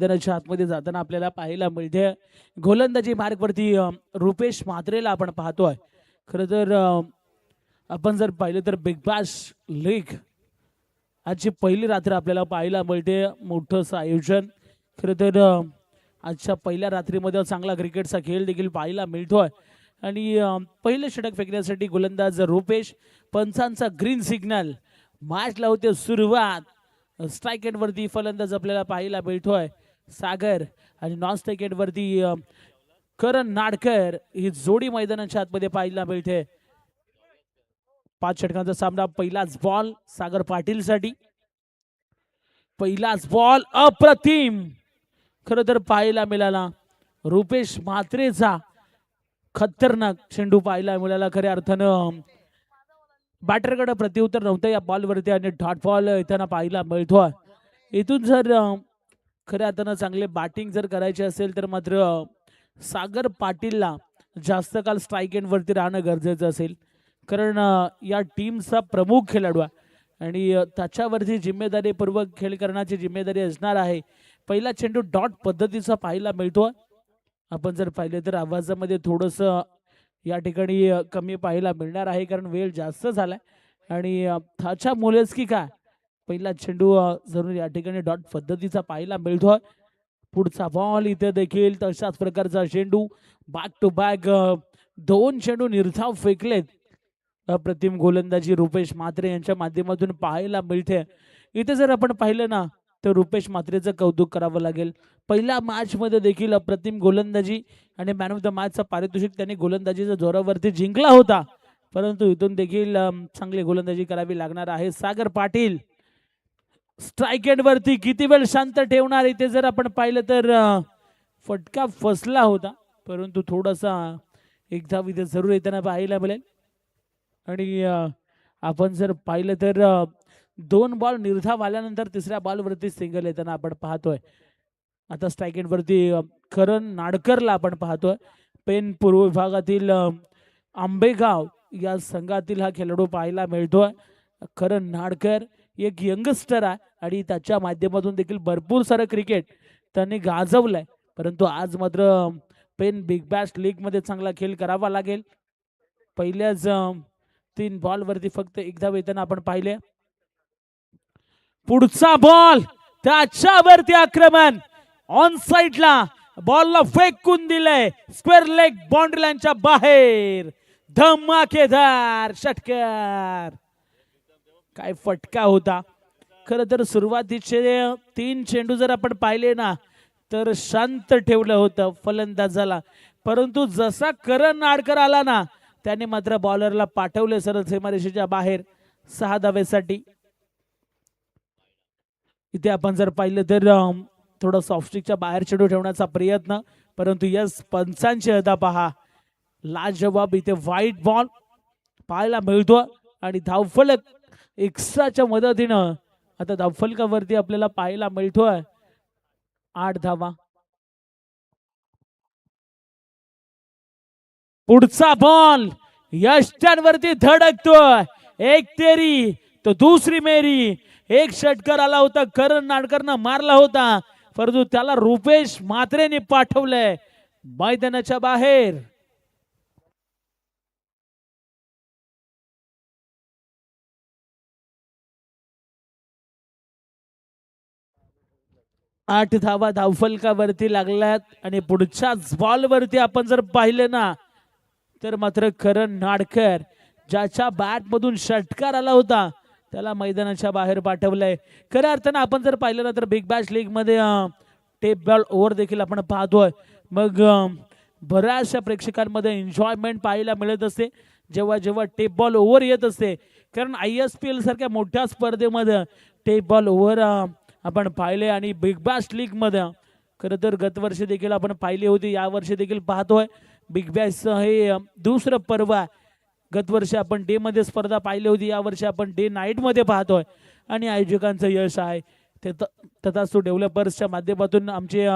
मैदानाच्या आतमध्ये जाताना आपल्याला पाहायला मिळते गोलंदाजी मार्गवरती रुपेश म्हात्रेला आपण पाहतोय. खरं तर आपण जर पाहिलं तर बिग बॅश लीग आजची पहिली रात्र आपल्याला पाहायला मिळते. मोठंसं आयोजन. खरं तर आजच्या पहिल्या रात्रीमध्ये चांगला क्रिकेटचा खेळ देखील पाहायला मिळतोय. आणि पहिलं षटक फेकण्यासाठी गोलंदाज रुपेश, पंचांचा ग्रीन सिग्नल, मॅच लावते सुरुवात. स्ट्राईक एंडवरती फलंदाज आपल्याला पाहायला मिळतोय सागर आणि नॉन स्ट्राईक एंडवरती करण नाडकर. ही जोडी मैदानाच्या आतमध्ये पाहायला मिळते. 5 षटकांचा सामना. पहिलाच बॉल सागर पाटील साठी. पहिलाच बॉल अप्रतिम खरं तर पाहायला मिळाला. रुपेश म्हात्रेचा खतरनाक चेंडू पाहायला मिळाला. खऱ्या अर्थानं बॅटरकडे प्रत्युत्तर नव्हतं या बॉलवरती आणि डॉट बॉल येताना पाहायला मिळतोय. इथून जर खऱ्या अर्थानं चांगले बॅटिंग जर करायचे असेल तर मात्र सागर पाटीलला जास्त काल स्ट्राईक एंडवरती राहणं गरजेचं असेल. कारण या टीमचा प्रमुख खेळाडू आहे आणि त्याच्यावरती जिम्मेदारीपूर्वक खेळ करण्याची जिम्मेदारी असणार आहे. पहिला चेंडू डॉट पद्धतीचा पाहायला मिळतोय. आपण जर पाहिलं तर आवाजामध्ये थोडंसं या ठिकाणी कमी पाहायला मिळणार आहे कारण वेळ जास्त झालाय आणि त्याच्यामुळेच की काय पहिला चेंडू जरूर या ठिकाणी डॉट पद्धतीचा पाहायला मिळतोय. पुढचा बॉल इथे देखील तशाच प्रकारचा चेंडू. बॅक टू बॅक 2 चेंडू निर्धाव फेकलेत. अप्रतिम गोलंदाजी रुपेश म्हात्रे यांच्या माध्यमातून पाहायला मिळते. इथे जर आपण पाहिलं ना तर रुपेश म्हात्रेचं कौतुक करावं लागेल. पहिल्या मॅच मध्ये देखील अप्रतिम गोलंदाजी आणि मॅन ऑफ द मॅचचा पारितोषिक त्यांनी गोलंदाजीच्या जोरावरती जिंकला होता. परंतु इथून देखील चांगली गोलंदाजी करावी लागणार आहे. सागर पाटील स्ट्राईक एंड वरती किती वेळ शांत ठेवणार. इथे जर आपण पाहिलं तर फटका फसला होता परंतु थोडासा एकदा इथे जरूर येताना पाहायला मिळेल. आणि आपण जर पाहिलं तर 2 बॉल निर्धाव आल्यानंतर तिसऱ्या बॉलवरती सिंगल येताना आपण पाहतोय. आता स्ट्राईक एंड वरती करण नाडकरला आपण पाहतोय. पेन पूर्व विभागातील आंबेगाव या संघातील हा खेळाडू पाहायला मिळतोय. करण नाडकर एक यंगस्टर आहे आणि त्याच्या माध्यमातून देखील भरपूर सारं क्रिकेट त्यांनी गाजवलंय. परंतु आज मात्र पेन बिग बॅश लीग मध्ये चांगला खेळ करावा लागेल. पहिल्याच 3 बॉल वरती फक्त एकदा वेतन आपण पाहिले. पुढचा बॉल त्याच्यावरती आक्रमण ऑन साइडला बॉलला फेकून दिलंय. स्क्वेअर लेग बाउंड्री लाईनच्या बाहेर. धमाकेदार षटकार. काय फटका होता. खरं तर सुरुवातीचे 3 चेंडू जर आपण पाहिले ना तर शांत ठेवलं होतं फलंदाजाला. परंतु जसा करण नाडकर आला ना त्याने मात्र बॉलरला पाठवले सरळ सीमारेषेच्या बाहेर 6 धावेसाठी. इथे आपण जर पाहिलं तर थोडं सॉफ्टस्टिकच्या बाहेर चेंडू ठेवण्याचा प्रयत्न परंतु यस पंचांची अदा पहा. लाजवाब इथे व्हाईट बॉल पाहायला मिळतो आणि धावफलक एक्स्ट्राच्या मदतीनं आता धावफलकावरती आपल्याला पाहायला मिळतोय 8 धावा. पुढचा बॉल यष्ट्यांवरती धडकतोय. एक तेरी तो दुसरी मेरी. एक षटकार आला होता करण नाडकरनं मारला होता परंतु त्याला रुपेश म्हात्रेने पाठवलंय मैदानाच्या बाहेर. आठ धावा धावफलकावरती लागल्यात आणि पुढच्याच बॉलवरती आपण जर पाहिलं ना तर मात्र करण नाडकर ज्याच्या बॅट मधून षटकार आला होता त्याला मैदानाच्या बाहेर पाठवलंय. खऱ्या अर्थानं आपण जर पाहिलं ना तर बिग बॅश लीग मध्ये टेप बॉल ओव्हर देखील आपण पाहतोय. मग बऱ्याचशा प्रेक्षकांमध्ये एन्जॉयमेंट पाहायला मिळत असते जेव्हा जेव्हा टेप बॉल ओव्हर येत असते. कारण ISPL सारख्या मोठ्या स्पर्धेमध्ये टेप बॉल ओव्हर आपण पाहिले आणि बिग बॅश लीग मध्ये खरं तर गतवर्षी देखील आपण पाहिली होती. यावर्षी देखील पाहतोय बिग बॅश हे दुसरं पर्व आहे. गतवर्षी आपण डे मध्ये स्पर्धा पाहिली होती. यावर्षी आपण डे नाईट मध्ये पाहतोय आणि आयोजकांचं यश आहे ते तथास्तु डेव्हलपर्सच्या माध्यमातून आमचे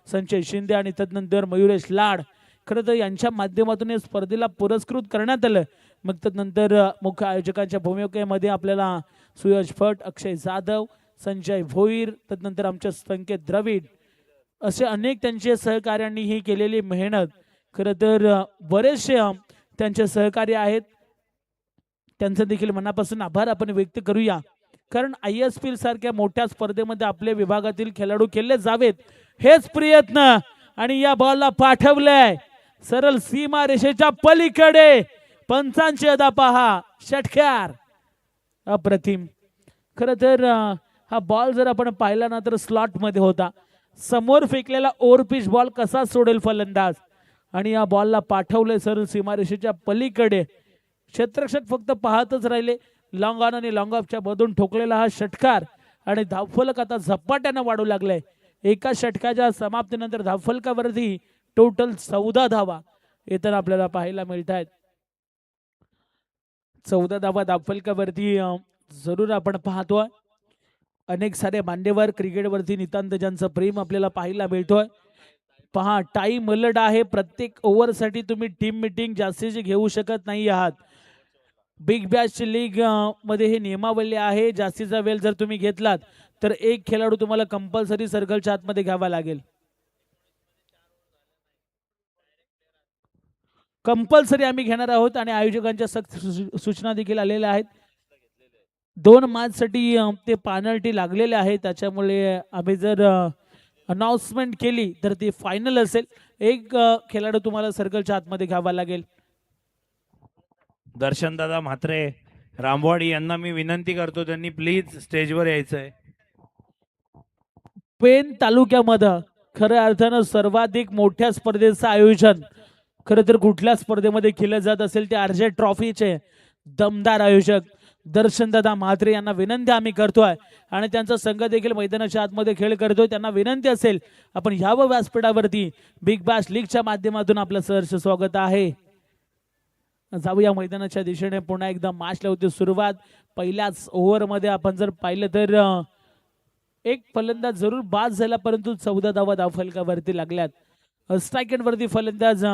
संजय शिंदे आणि तदनंतर मयुरेश लाड खरं तर यांच्या माध्यमातून या स्पर्धेला पुरस्कृत करण्यात आलं. मग तदनंतर मुख्य आयोजकांच्या भूमिकेमध्ये आपल्याला सुयश भट, अक्षय जाधव, संजय भोईर, तदनंतर आमचे संकेत द्रविड असे अनेक त्यांचे सहकार्यांनी ही केलेली मेहनत, खरं तर बरेचसे त्यांचे सहकारी आहेत, त्यांचं देखील मनापासून आभार आपण व्यक्त करूया. कारण ISPL सारख्या मोठ्या स्पर्धेमध्ये आपल्या विभागातील खेळाडू खेळले जावेत हेच प्रयत्न, आणि या बॉलला पाठवलंय सरळ सीमा रेषेच्या पलीकडे. पंचांची अदा पहा, षटकार अप्रतिम. खरं तर हा बॉल जर आपण पाहिला ना तर स्लॉट मध्ये होता. समोर फेकलेला ओव्हरपिच बॉल कसा सोडेल फलंदाज, आणि या बॉलला पाठवले सरळ सीमारेषेच्या पलीकडे. क्षेत्ररक्षक फक्त पाहतच राहिले. लॉंग ऑन आणि लॉंग ऑफच्या मधून ठोकलेला हा षटकार, आणि धावफलक आता झपाट्यानं वाढू लागलाय. एका षटकाच्या समाप्तीनंतर धावफलकावरती टोटल 14 धावा येताना आपल्याला पाहायला मिळत आहेत. 14 धावा धावफलकावरती जरूर आपण पाहतोय. अनेक सारे मान्यवर क्रिकेटवरती नितांत ज्यांचं प्रेम आपल्याला पाहायला मिळतोय. पहा, टाइम अलर्ट आहे. प्रत्येक ओव्हरसाठी तुम्ही टीम मीटिंग जास्तीची घेऊ शकत नाही आहात. बिग बॅश लीग मध्ये हे नियमावली आहे. जास्तीचा वेळ जर तुम्ही घेतलात तर एक खेळाडू तुम्हाला कंपल्सरी सर्कलच्या आतमध्ये घ्यावा लागेल. कंपल्सरी आम्ही घेणार आहोत, आणि आयोजकांच्या सक्त सूचना देखील आलेल्या आहेत. 2 मॅचसाठी ते पेनल्टी लागलेले आहे. त्याच्यामुळे आम्ही जर अनाउन्समेंट केली तर ती फायनल असेल. एक खेळाडू तुम्हाला सर्कलच्या आतमध्ये घ्यावा लागेल. दर्शनदादा म्हात्रे रामवाडी यांना मी विनंती करतो, त्यांनी प्लीज स्टेजवर यायचंय. पेन तालुक्यामध्ये खऱ्या अर्थानं सर्वाधिक मोठ्या स्पर्धेचं आयोजन खरं तर कुठल्या स्पर्धेमध्ये केलं जात असेल ते RJ ट्रॉफीचे दमदार आयोजक दर्शनदादा म्हात्रे यांना विनंती आम्ही करतोय, आणि त्यांचा संघ देखील मैदानाच्या आतमध्ये खेळ करतोय. त्यांना विनंती असेल आपण ह्यावं व्यासपीठावरती बिग बॅश लीगच्या माध्यमातून आपलं सहर्ष स्वागत आहे. जाऊया मैदानाच्या दिशेने. पुन्हा एकदा मॅचला होती सुरुवात. पहिल्याच ओव्हरमध्ये आपण जर पाहिलं तर एक फलंदाज जरूर बाद झाला, परंतु 14 धावा धावफलकावरती लागल्यात. स्ट्रायकरवरती फलंदाज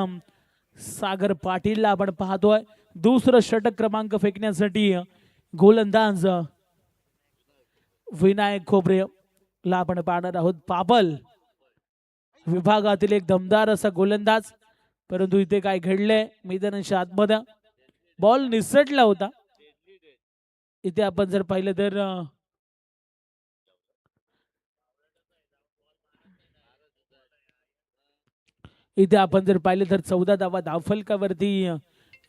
सागर पाटीलला आपण पाहतोय. दुसरं षटक क्रमांक फेकण्यासाठी गोलंदाज विनायक खोबरे ला आपण पाहणार आहोत. पाबल विभागातील एक दमदार असा गोलंदाज, परंतु इथे काय घडले, मैदानाच्या आतमध्ये बॉल निसटला होता. इथे आपण जर पाहिलं तर इथे आपण जर पाहिलं तर 14 धावा धावफलकावरती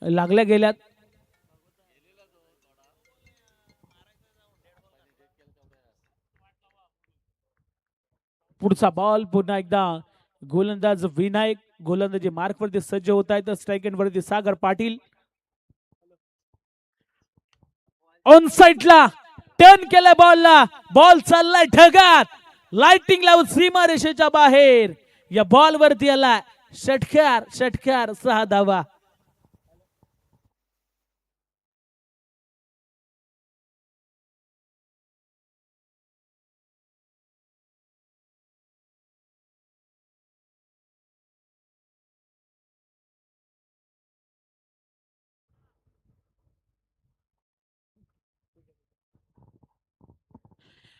लागल्या गेल्यात. पुढचा बॉल पुन्हा एकदा गोलंदाज विनायक गोलंदाजी मार्कवरती सज्ज होत आहेत. स्ट्रायकरवरती सागर पाटील ऑन साइडला टर्न केला बॉलला. बॉल चाललाय ढगात, लाइटिंग लावून सीमा रेषेच्या बाहेर. या बॉल वरती आला षटकार. षटकार 6 धावा.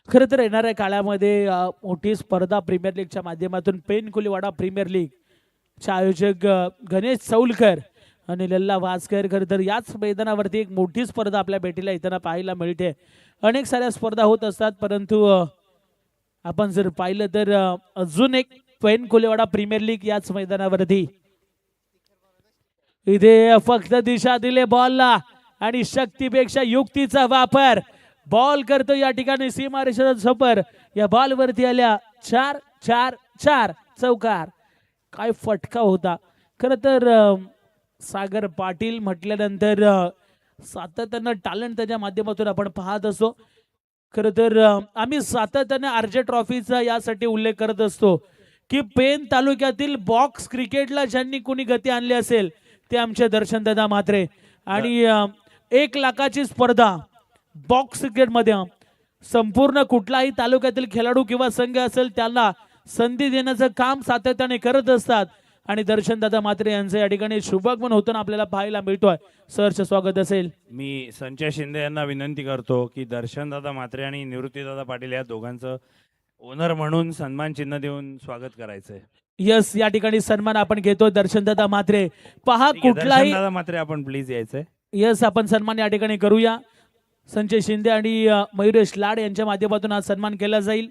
खरं तर येणाऱ्या काळामध्ये मोठी स्पर्धा प्रीमियर लीगच्या माध्यमातून पेन कुलीवाडा प्रीमियर लीग चे आयोजक गणेश चौलकर आणि लल्ला वासकर, खरं तर याच मैदानावरती एक मोठी स्पर्धा आपल्या भेटीला येताना पाहायला मिळते. अनेक साऱ्या स्पर्धा होत असतात, परंतु आपण जर पाहिलं तर अजून एक पेन कुलीवाडा प्रीमियर लीग याच मैदानावरती. इथे फक्त दिशा दिले बॉलला, आणि शक्तीपेक्षा युक्तीचा वापर. बॉल करतो या ठिकाणी सीमारेषेचा झपर. या बॉल वरती आल्या 4-4-4 चौकार. काय फटका होता. खरं तर सागर पाटील म्हटल्यानंतर सातत्यानं टॅलेंट त्याच्या माध्यमातून आपण पाहत असतो. खरं तर आम्ही सातत्याने RJ ट्रॉफीचा यासाठी उल्लेख करत असतो की पेन तालुक्यातील बॉक्स क्रिकेटला ज्यांनी कोणी गती आणली असेल ते आमचे दर्शनदादा म्हात्रे. आणि 1 लाखाची स्पर्धा बॉक्स क्रिकेटमध्ये संपूर्ण कुठलाही तालुक्यातील खेळाडू किंवा संघ असेल त्यांना संधी देण्याचं काम सातत्याने करत असतात, आणि दर्शनदादा म्हात्रे यांचं या ठिकाणी शुभागमन होताना आपल्याला पाहायला मिळतोय. सहर्ष स्वागत असेल. मी संजय शिंदे यांना विनंती करतो की दर्शनदादा म्हात्रे आणि निवृत्तीदादा पाटील या दोघांचं ओनर म्हणून सन्मान चिन्ह देऊन स्वागत करायचंय. यस, या ठिकाणी सन्मान आपण घेतोय दर्शनदादा म्हात्रे. पहा ठीक आहे, कुठलाही दर्शनदादा मात्र आपण प्लीज यायचंय. यस, आपण सन्मान या ठिकाणी करूया. संजय शिंदे आणि मयुरेश लाड यांच्या माध्यमातून हा सन्मान केला जाईल.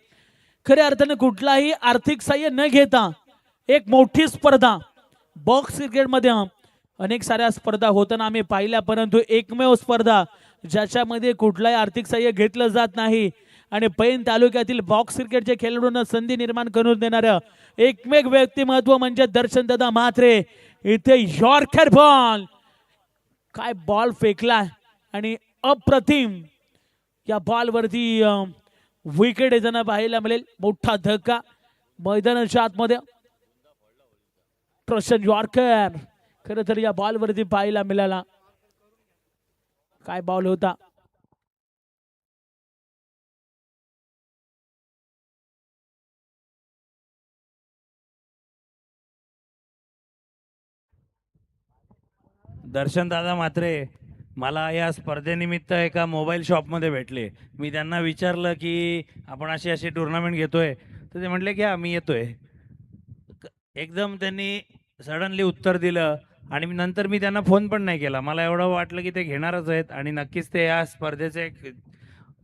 खऱ्या अर्थाने कुठलाही आर्थिक सहाय्य न घेता एक मोठी स्पर्धा बॉक्स क्रिकेटमध्ये अनेक साऱ्या स्पर्धा होताना आम्ही पाहिल्या, परंतु एकमेव स्पर्धा ज्याच्यामध्ये कुठलाही आर्थिक सहाय्य घेतलं जात नाही आणि पैन तालुक्यातील बॉक्स क्रिकेटच्या खेळाडूंना संधी निर्माण करून देणारं एकमेव व्यक्तिमत्व म्हणजे दर्शनदादा म्हात्रे. इथे यॉर्कर बॉल, काय बॉल फेकला आणि अप्रतिम या बॉलवरती विकेट येताना पाहायला मिळेल. मोठा धक्का मैदानाच्या आतमध्ये ट्रशन यॉर्कर खरं तर या बॉलवरती पाहायला मिळाला. काय बॉल होता. दर्शनदादा मात्रे मला या स्पर्धेनिमित्त एका मोबाईल शॉपमध्ये भेटले. मी त्यांना विचारलं की आपण अशी अशी टुर्नामेंट घेतोय, तर ते म्हटले की मी येतोय. एकदम त्यांनी सडनली उत्तर दिलं आणि नंतर मी त्यांना फोन पण नाही केला. मला एवढं वाटलं की ते घेणारच आहेत आणि नक्कीच ते या स्पर्धेचे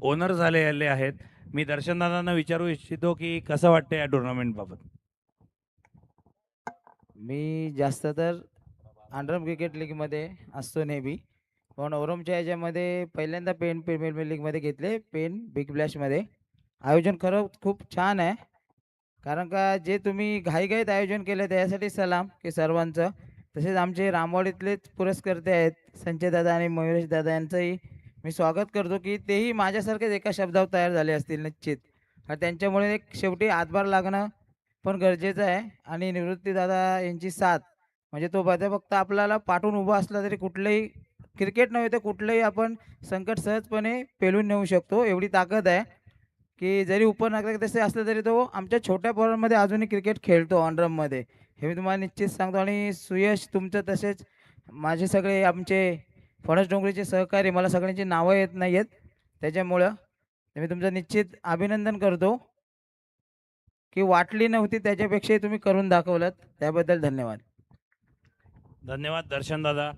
ओनर झालेले आहेत. मी दर्शनदादांना विचारू इच्छितो की कसं वाटतं या टुर्नामेंटबाबत. मी जास्त तर अंडरम क्रिकेट लीगमध्ये असतो नेहमी, पण ओरमच्या ह्याच्यामध्ये पहिल्यांदा पेन प्रीमियर लीगमध्ये घेतले. पेन बिग ब्लॅशमध्ये आयोजन खरं खूप छान आहे. कारण का जे तुम्ही घाईघाईत आयोजन केलं त्यासाठी सलाम की सर्वांचं. तसेच आमचे रामवाडीतलेच पुरस्कर्ते आहेत संजय दादा आणि मयुरेश दादा, यांचंही मी स्वागत करतो की तेही माझ्यासारखेच एका शब्दावर तयार झाले असतील निश्चित. कारण त्यांच्यामुळे एक शेवटी हातभार लागणं पण गरजेचं आहे. आणि निवृत्ती दादा यांची साथ म्हणजे तो फक्त आपल्याला पाठवून उभा असला तरी कुठलंही क्रिकेट नव्हे तर कुठलंही आपण संकट सहजपणे पेलून नेऊ शकतो, एवढी ताकद आहे. की जरी उपनगर तसे असलं तरी तो आमच्या छोट्या पोरांमध्ये अजूनही क्रिकेट खेळतो ऑनड्रममध्ये, हे मी तुम्हाला निश्चित सांगतो. आणि सुयश तुमचं तसेच माझे सगळे आमचे फणस डोंगरीचे सहकारी, मला सगळ्यांची नावं येत नाही आहेत त्याच्यामुळं मी तुमचं निश्चित अभिनंदन करतो की वाटली नव्हती त्याच्यापेक्षाही तुम्ही करून दाखवलं, त्याबद्दल धन्यवाद. धन्यवाद दर्शनदादा.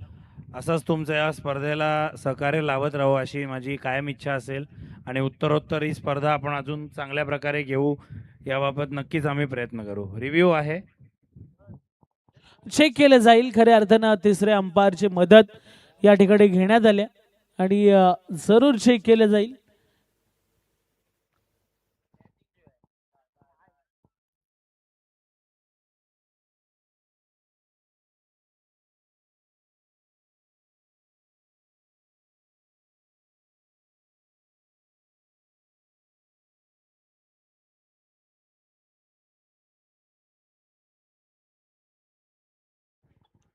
असंच तुमचं या स्पर्धेला सहकार्य लाभत राहू अशी माझी कायम इच्छा असेल आणि उत्तरोत्तर ही स्पर्धा आपण अजून चांगल्या प्रकारे घेऊ याबाबत नक्कीच आम्ही प्रयत्न करू. रिव्ह्यू आहे, चेक केलं जाईल. खऱ्या अर्थानं तिसऱ्या अंपायरची मदत या ठिकाणी घेण्यात आल्या आणि जरूर चेक केलं जाईल.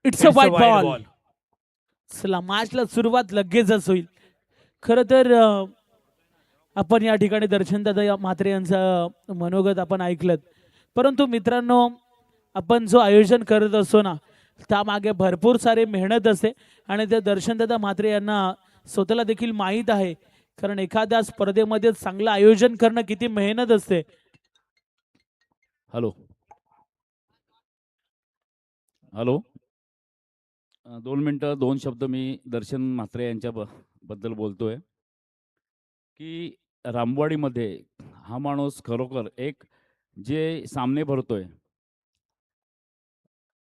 इट्स अ वाईट बॉल. चला, मॅचला सुरुवात लगेचच होईल. खरं तर आपण या ठिकाणी दर्शनदादा म्हात्रे यांचं मनोगत आपण ऐकलं, परंतु मित्रांनो आपण जो आयोजन करत असतो ना त्यामागे भरपूर सारे मेहनत असते आणि त्या दर्शनदादा म्हात्रे यांना स्वतःला देखील माहीत आहे. कारण एखाद्या स्पर्धेमध्ये चांगलं आयोजन करणं किती मेहनत असते. हॅलो हॅलो 2 मिनटं 2 शब्द मी दर्शन म्हात्रे यांच्या बद्दल बोलतोय की रामवाडीमध्ये हा माणूस खरोखर एक जे सामने भरतोय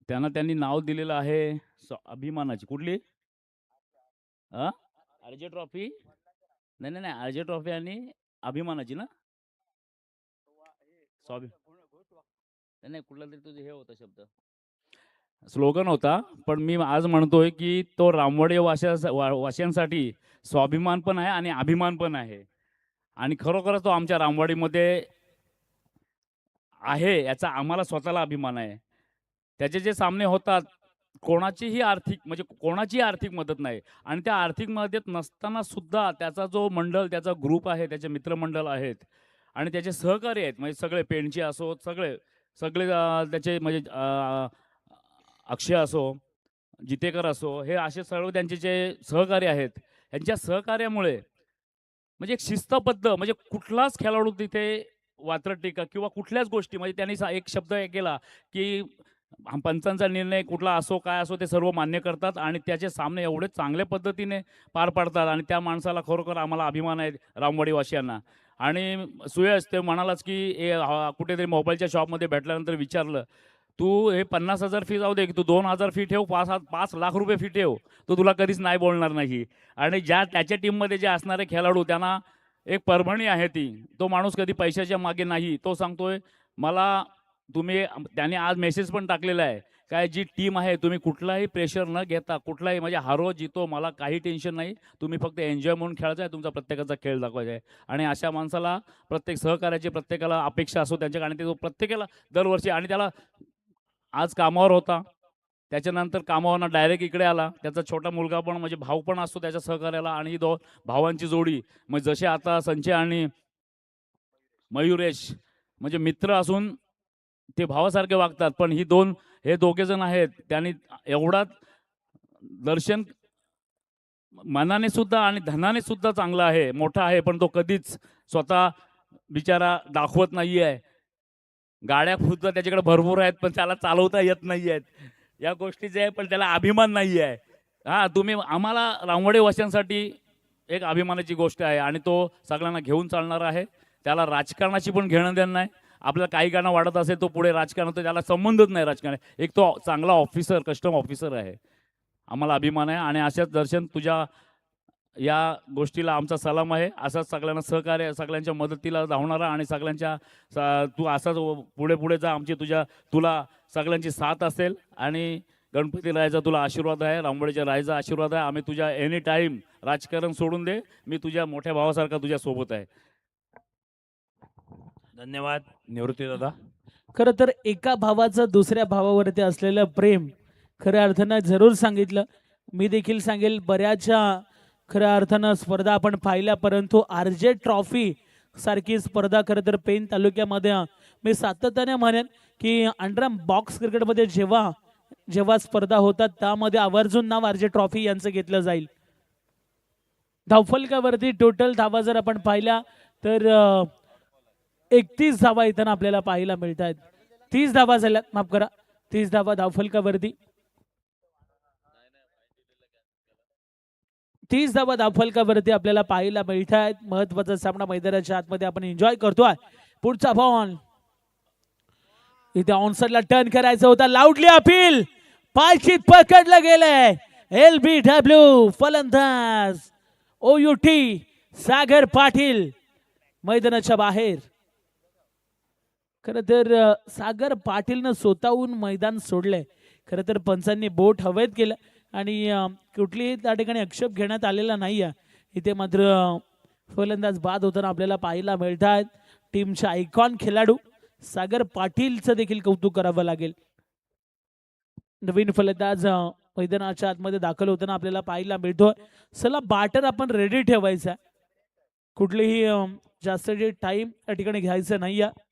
त्यांनी नाव दिलेलं आहे अभिमानाची. कुठली अर्जे ट्रॉफी? नाही नाही नाही, अर्जे ट्रॉफी आणि अभिमानाची ना, नाही कुठला तरी तुझे हे होता शब्द, स्लोगन होता. पण मी आज म्हणतोय की तो रामवाडी वासियांसाठी स्वाभिमान पण आहे आणि अभिमान पण आहे. आणि खरोखरच तो आमच्या रामवाडीमध्ये आहे याचा आम्हाला स्वतःला अभिमान आहे. त्याचे जे सामने होतात कोणाचीही आर्थिक मदत नाही आणि त्या आर्थिक मदत नसताना सुद्धा त्याचा जो मंडळ, त्याचा ग्रुप आहे, त्याचे मित्रमंडळ आहेत आणि त्याचे सहकारी आहेत, म्हणजे सगळे पेणचे असो, सगळे त्याचे म्हणजे अक्षय असो, जितेकर असो, हे असे सर्व त्यांचे जे सहकारी आहेत, यांच्या सहकार्यामुळे म्हणजे एक शिस्तबद्ध म्हणजे कुठलाच खेळाडू तिथे वात्रट टीका किंवा कुठल्याच गोष्टी म्हणजे त्यांनी एक शब्द हे केला की पंचांचा निर्णय कुठला असो काय असो ते सर्व मान्य करतात आणि त्याचे सामने एवढे चांगल्या पद्धतीने पार पाडतात आणि त्या माणसाला खरोखर आम्हाला अभिमान आहे रामवाडीवासियांना. आणि सुयश ते म्हणालाच की कुठेतरी मोबाईलच्या शॉपमध्ये भेटल्यानंतर विचारलं, तू हे 50,000 फी जाऊ दे की तू 2,000 फी ठेव, 5 लाख रुपये फी ठेव, तो तुला कधीच नाही बोलणार नाही. आणि त्याच्या टीममध्ये जे असणारे खेळाडू त्यांना एक परभणी आहे ती, तो माणूस कधी पैशाच्या मागे नाही. तो सांगतोय मला त्याने आज मेसेज पण टाकलेला आहे काय, जी टीम आहे तुम्ही कुठलाही प्रेशर न घेता कुठलाही म्हणजे हारो जितो मला काही टेन्शन नाही, तुम्ही फक्त एन्जॉय म्हणून खेळायचं आहे, तुमचा प्रत्येकाचा खेळ दाखवायचा आहे. आणि अशा माणसाला प्रत्येक सहकार्याची प्रत्येकाला अपेक्षा असो त्यांच्याकडे आणि ते प्रत्येकाला दरवर्षी आणि त्याला आज कामावर होता त्याच्यानंतर कामावरनं डायरेक्ट इकडे आला. त्याचा छोटा मुलगा पण म्हणजे भाऊ पण असतो त्याच्या सहकार्याला आणि ही भावांची जोडी म्हणजे जसे आता संजय आणि मयुरेश म्हणजे मित्र असून ते भावासारखे वागतात, पण हे दोघे जण आहेत त्यांनी एवढा दर्शन मनाने सुद्धा आणि धनाने सुद्धा चांगला आहे मोठा आहे, पण तो कधीच स्वतः बिचारा दाखवत नाही आहे. गाड्या सुद्धा त्याच्याकडे भरपूर आहेत पण त्याला चालवता येत नाही आहेत या गोष्टीचे आहे, पण त्याला अभिमान नाही आहे. तुम्ही आम्हाला रामवाडी वासियांसाठी एक अभिमानाची गोष्ट आहे आणि तो सगळ्यांना घेऊन चालणार आहे. त्याला राजकारणाची पण घेणं देणं नाही. आपल्याला काही गाणं वाढत असेल तो पुढे राजकारण तर त्याला संबंधच नाही राजकारण. एक तो चांगला ऑफिसर कस्टम ऑफिसर आहे. आम्हाला अभिमान आहे आणि अशाच दर्शन तुझ्या या गोष्टीला आमचा सलाम आहे. असाच सगळ्यांना सहकार्य सगळ्यांच्या मदतीला धावणारा आणि सगळ्यांच्या तू असाच पुढे पुढे जा. तुला सगळ्यांची साथ असेल आणि गणपती रायाचा तुला आशीर्वाद आहे, रामवाडीच्या रायाचा आशीर्वाद आहे. आम्ही तुझ्या एनी टाईम राजकारण सोडून दे, मी तुझ्या मोठ्या भावासारखा तुझ्या सोबत आहे. धन्यवाद निवृत्ती दादा. खरं तर एका भावाचं दुसऱ्या भावावरती असलेलं प्रेम खऱ्या अर्थानं जरूर सांगितलं. मी देखील सांगेल बऱ्याचशा खऱ्या अर्थानं स्पर्धा आपण पाहिल्या, परंतु आरजे ट्रॉफी सारखी स्पर्धा खरं तर पेन तालुक्यामध्ये मी सातत्याने म्हणेन की अंडरम बॉक्स क्रिकेटमध्ये जेव्हा स्पर्धा होतात त्यामध्ये आवर्जून नाव आरजे ट्रॉफी यांचं घेतलं जाईल. धावफलकावरती टोटल धावा जर आपण पाहिल्या तर 31 धावा इथं आपल्याला पाहायला मिळत आहेत. 30 धावा झाल्यात, माफ करा, 30 धावा धावफलकावरती. 30 धावा धावफलकावरती आपल्याला पाहायला मिळत आहेत. महत्वाचा सामना मैदानाच्या आतमध्ये आपण एन्जॉय करतोय. पुढचा बॉल इथे ऑनसाइडला टर्न करायचा होता, लाऊडली अपील, पायचीत पकडलं गेलंय. LBW फलंदाज OUT सागर पाटील मैदानाच्या बाहेर. खरं तर सागर पाटीलनं स्वतःहून मैदान सोडलंय. खरं तर पंचांनी बोट हवेत केलं आणि कुठलीही त्या ठिकाणी आक्षेप घेण्यात आलेला नाही आहे. इथे मात्र फलंदाज बाद होताना आपल्याला पाहायला मिळतात. टीमच्या आयकॉन खेळाडू सागर पाटीलचं देखील कौतुक करावं लागेल. नवीन फलंदाज मैदानाच्या आतमध्ये दाखल होताना आपल्याला पाहायला मिळतोय. चला बॅटर आपण रेडी ठेवायचा, कुठलीही जास्त जे टाइम या ठिकाणी घ्यायचं नाही आहे,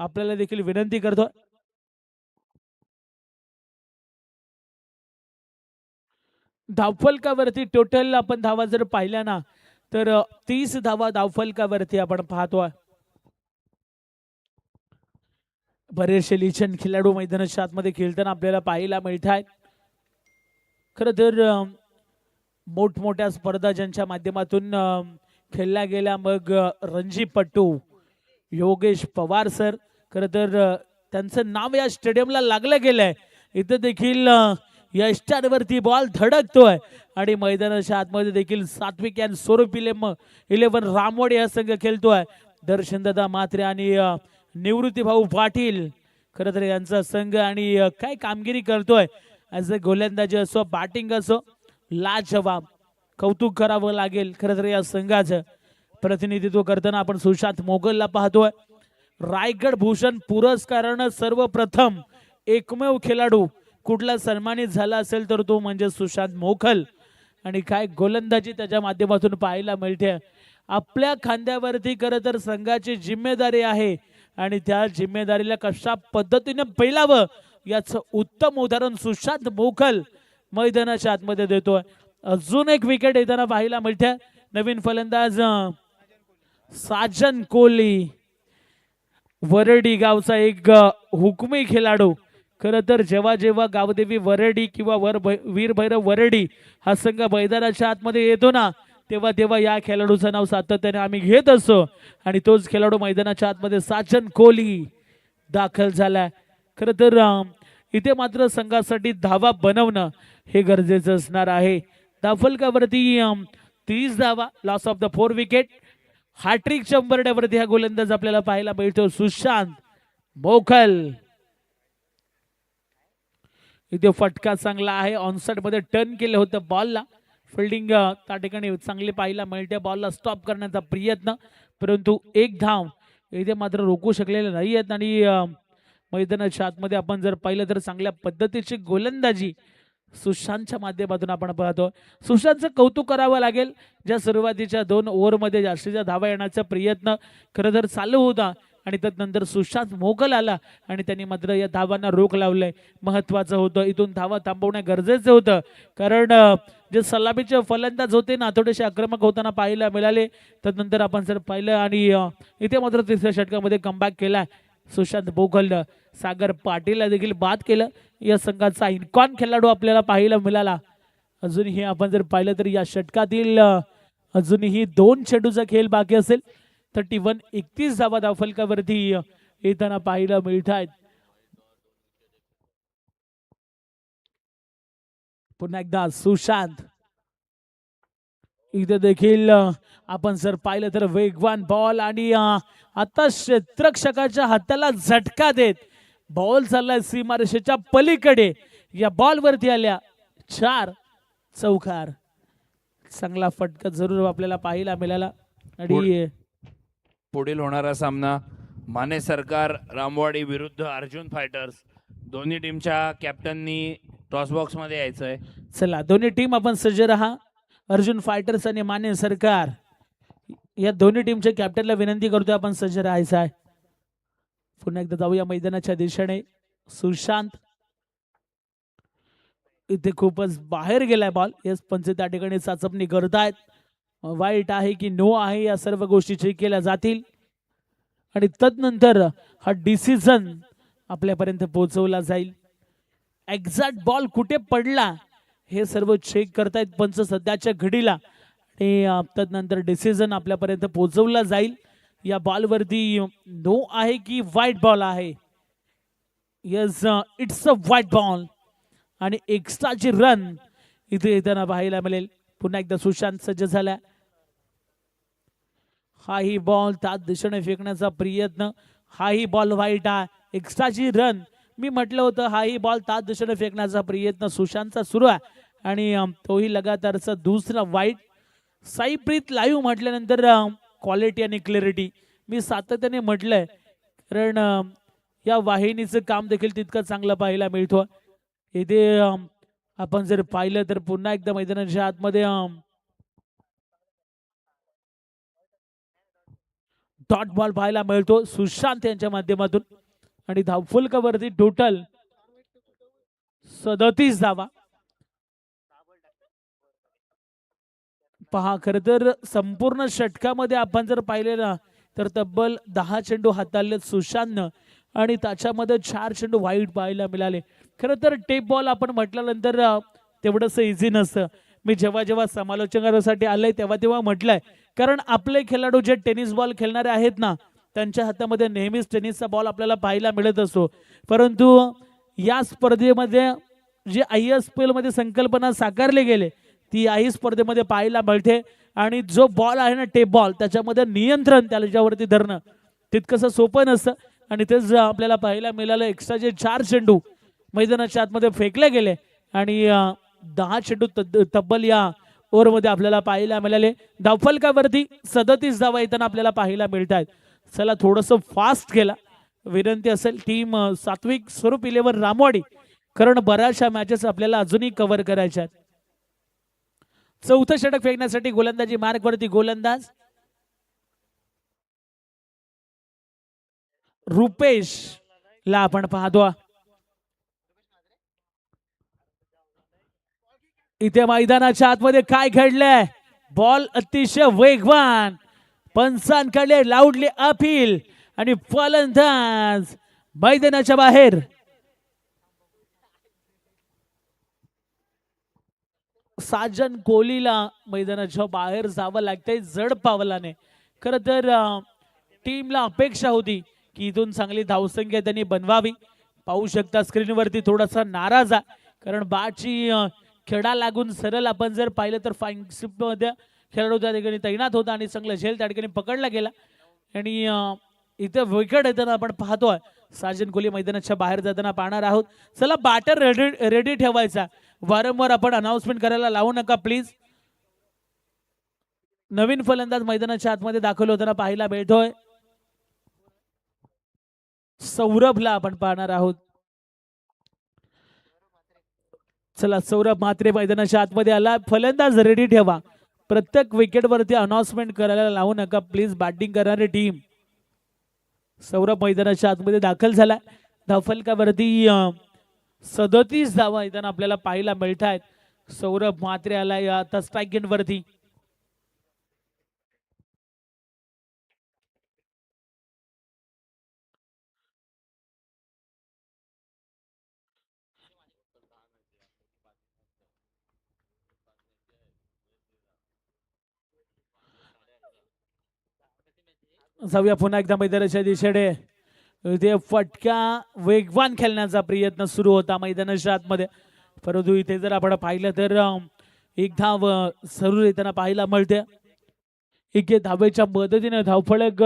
आपल्याला देखील विनंती करतोय. धावफलकावरती टोटल आपण धावा जर पाहिल्या ना तर 30 धावा धावफलकावरती आपण पाहतोय. बरेचसे लिचन खेळाडू मैदानाच्या आतमध्ये खेळताना आपल्याला पाहायला मिळत आहेत. खरं तर मोठमोठ्या स्पर्धा ज्यांच्या माध्यमातून खेळल्या गेल्या, मग रणजीपट्टू योगेश पवार सर, खरं तर त्यांचं नाव या स्टेडियमला लागलं गेलंय. इथं देखील यष्टांवरती बॉल धडकतोय आणि मैदानाच्या आतमध्ये देखील सात्विक अँड स्वरूप 11 रामवाडी हा संघ खेळतोय. दर्शनदादा म्हात्रे आणि निवृत्ती भाऊ पाटील खरं तर यांचा संघ आणि काय कामगिरी करतोय. ॲज अ गोलंदाजी असो बॅटिंग असो लाजवाब, कौतुक करावं लागेल. खरं तर या संघाचं प्रतिनिधित्व करताना आपण सुशांत मोगलला पाहतोय. रायगड भूषण पुरस्कारानं सर्वप्रथम एकमेव खेळाडू कुठला सन्मानित झाला असेल तर तो म्हणजे सुशांत मोगल. आणि काय गोलंदाजी त्याच्या माध्यमातून पाहायला मिळते. आपल्या खांद्यावरती खरं तर संघाची जिम्मेदारी आहे आणि त्या जिम्मेदारीला कशा पद्धतीने पेलावं याचं उत्तम उदाहरण सुशांत मोगल मैदानाच्या आतमध्ये देतोय. अजून एक विकेट येताना पाहायला मिळते. नवीन फलंदाज साजन कोहली वरडी गावचा एक हुकमी खेळाडू. खरं तर जेव्हा जेव्हा गावदेवी वरडी किंवा वीरभैरव वरडी हा संघ मैदानाच्या आतमध्ये येतो ना, तेव्हा तेव्हा या खेळाडूचं नाव सातत्याने आम्ही घेत असतो. आणि तोच खेळाडू मैदानाच्या आतमध्ये साजन कोहली दाखल झालाय. खरं तर इथे मात्र संघासाठी धावा बनवणं हे गरजेचं असणार आहे. धावफलकावरती 30 धावा, loss of the 4 wicket. Hattrick चंबरड्यावरती हा गोलंदाज आपल्याला पाहायला मिळतो सुशांत मोखल. इथे फटका चांगला आहे. ऑनसाइड मध्ये टर्न केलं होतं बॉलला. फिल्डिंग त्या ठिकाणी चांगली पाहायला मिळते. बॉलला स्टॉप करण्याचा प्रयत्न, परंतु एक धाव इथे मात्र रोखू शकलेले नाही आहेत. आणि मैदानाच्या आतमध्ये आपण जर पाहिलं तर चांगल्या पद्धतीची गोलंदाजी सुशांतच्या माध्यमातून आपण पाहतो. सुशांतचं कौतुक करावं लागेल. ज्या सुरुवातीच्या 2 ओव्हरमध्ये जास्तीच्या धावा येण्याचा प्रयत्न खरं तर चालू होता आणि त्यानंतर सुशांत मोगल आला आणि त्यांनी मात्र या धावांना रोख लावलंय. महत्वाचं होतं. इथून धावा थांबवणं गरजेचं होतं, कारण जे सलामीचे फलंदाज होते ना, थोडेसे आक्रमक होताना पाहायला मिळाले. त्यानंतर आपण जर पाहिलं आणि इथे मात्र तिसऱ्या षटकामध्ये कमबॅक केला सुशांत मोगलनं. सागर पाटीलला देखील बाद केलं. या संघाचा इन्कॉन खेळाडू आपल्याला पाहायला मिळाला. अजूनही आपण जर पाहिलं तर या षटकातील अजूनही 2 चेंडूचा खेळ बाकी असेल. 31 धावा धावफलकावरती येताना पाहायला मिळत आहेत. पुन्हा एकदा सुशांत. इथे देखील आपण जर पाहिलं तर वेगवान बॉल आणि आता क्षेत्ररक्षकाच्या हाताला झटका देत बॉल चाललाय सीमारेषेच्या पलीकडे. या बॉल वरती आल्या 4 चौकार. चांगला फटका जरूर आपल्याला पाहायला मिळाला. आणि पुढील होणारा सामना माने सरकार रामवाडी विरुद्ध अर्जुन फायटर्स. दोन्ही टीमच्या कॅप्टननी टॉस बॉक्स मध्ये यायचंय. चला दोन्ही टीम आपण सज्ज राहा. अर्जुन फायटर्स आणि माने सरकार या दोन्ही टीमच्या कॅप्टनला विनंती करतोय आपण सज्ज राहायचं आहे. पुन्हा एकदा जाऊया मैदानाच्या दिशेने. सुशांत इथे खूपच बाहेर गेलाय बॉल. येस, पंच त्या ठिकाणी चाचपणी करतायत. वाईट आहे की नो आहे या सर्व गोष्टी चेक केल्या जातील आणि तदनंतर हा डिसिजन आपल्यापर्यंत पोहोचवला जाईल. एक्झॅक्ट बॉल कुठे पडला हे सर्व चेक करतायत पंच सध्याच्या घडीला आणि तदनंतर डिसिजन आपल्यापर्यंत पोहोचवला जाईल. या बॉलवरती नो आहे की व्हाईट बॉल आहे. Yes, it's a white ball आणि एक्स्ट्राची रन इथे येताना पाहायला मिळेल. पुन्हा एकदा सुशांत सज्ज झाला. हाही बॉल त्या दिशेने फेकण्याचा प्रयत्न. हाही बॉल व्हाईट आहे. एक्स्ट्राची रन. मी म्हटलं होतं हाही बॉल त्या दिशेने फेकण्याचा प्रयत्न सुशांतचा सुरू आहे आणि तोही लगातारचा दुसरा व्हाईट. साईप्रीत लाईव्ह म्हटल्यानंतर क्वालिटी आणि क्लॅरिटी मी सातत्याने म्हटलंय, कारण या वाहिनीचं काम देखील तितकं चांगलं पाहायला मिळतं. इथे आपण जर पाहिलं तर पुन्हा एकदा मैदानाच्या आतमध्ये डॉट बॉल पाहायला मिळतो सुशांत यांच्या माध्यमातून आणि धावफलकावरती टोटल 37 धावा. पहा, खर तर संपूर्ण षटकामध्ये आपण जर पाहिले ना तर तब्बल 10 चेंडू हाताळले सुशांतनं आणि त्याच्यामध्ये 4 चेंडू वाईट पाहायला मिळाले. खरं तर टेप बॉल आपण म्हटल्यानंतर तेवढंच इझी नसतं. मी जेव्हा जेव्हा समालोचनासाठी आलंय तेव्हा तेव्हा म्हटलंय, कारण आपले खेळाडू जे टेनिस बॉल खेळणारे आहेत ना त्यांच्या हातामध्ये नेहमीच टेनिसचा बॉल आपल्याला पाहायला मिळत असतो. परंतु या स्पर्धेमध्ये जे ISPL मध्ये संकल्पना साकारले गेले ती आई स्पर्धेमध्ये पाहायला मिळते आणि जो बॉल आहे ना टेप बॉल त्याच्यामध्ये नियंत्रण त्याच्यावरती धरणं तितकंसं सोपं नसतं आणि तेच आपल्याला पाहायला मिळालं. एक्स्ट्राचे 4 चेंडू मैदानाच्या आतमध्ये फेकले गेले आणि 10 चेंडू तब्बल या ओव्हरमध्ये आपल्याला पाहायला मिळाले. धावफलकावरती 37 धावा येताना आपल्याला पाहायला मिळत आहेत. चला थोडंसं फास्ट केला विनंती असेल टीम सात्विक स्वरूप 11 रामवाडी, कारण बऱ्याचशा मॅचेस आपल्याला अजूनही कव्हर करायच्या आहेत. चौथं षटक फेकण्यासाठी गोलंदाजी मार्गवरती गोलंदाज रुपेश ला आपण पाहतो. इथे मैदानाच्या आतमध्ये काय घडलंय, बॉल अतिशय वेगवान, पंचांकडे लाऊडली अपील आणि फलंदाज मैदानाच्या बाहेर. साजन कोहलीला मैदानाच्या बाहेर जावं लागतंय जड पावलाने. खर तर टीमला अपेक्षा होती की इथून चांगली धावसंख्या त्यांनी बनवावी. पाहू शकता स्क्रीनवरती थोडासा नाराज आहे कारण बाची खेळा लागून सरळ आपण जर पाहिलं तर फाईन मध्ये खेळाडू त्या ठिकाणी तैनात होता आणि चांगला झेल त्या ठिकाणी पकडला गेला आणि इथे विकेट येताना आपण पाहतोय. साजन कोहली मैदानाच्या बाहेर जाताना पाहणार आहोत. चला बॅटर रेडी रेडी ठेवायचा. वारंवार आपण अनाउन्समेंट करायला लावू नका प्लीज. नवीन फलंदाज मैदानाच्या आतमध्ये दाखल होताना पाहायला मिळतोय. सौरभला आपण पाहणार आहोत. चला सौरभ म्हात्रे मैदानाच्या आतमध्ये आला. फलंदाज रेडी ठेवा. प्रत्येक विकेट वरती अनाउन्समेंट करायला लावू नका प्लीज. बॅटिंग करणारी टीम. सौरभ मैदानाच्या आतमध्ये दाखल झाला. धावफलकावरती 37 धावा येताना आपल्याला पाहायला मिळत आहेत. सौरभ म्हात्रे आलाय आता स्ट्राईक एंड वरती. जाऊया पुन्हा एकदा मैदानाच्या दिशेने. इथे फटका वेगवान खेळण्याचा प्रयत्न सुरू होता मैदानाच्या आतमध्ये परंतु इथे जर आपण पाहिलं तर एक धाव जरूर येताना पाहायला मिळते. एक धावेच्या मदतीने धावफलक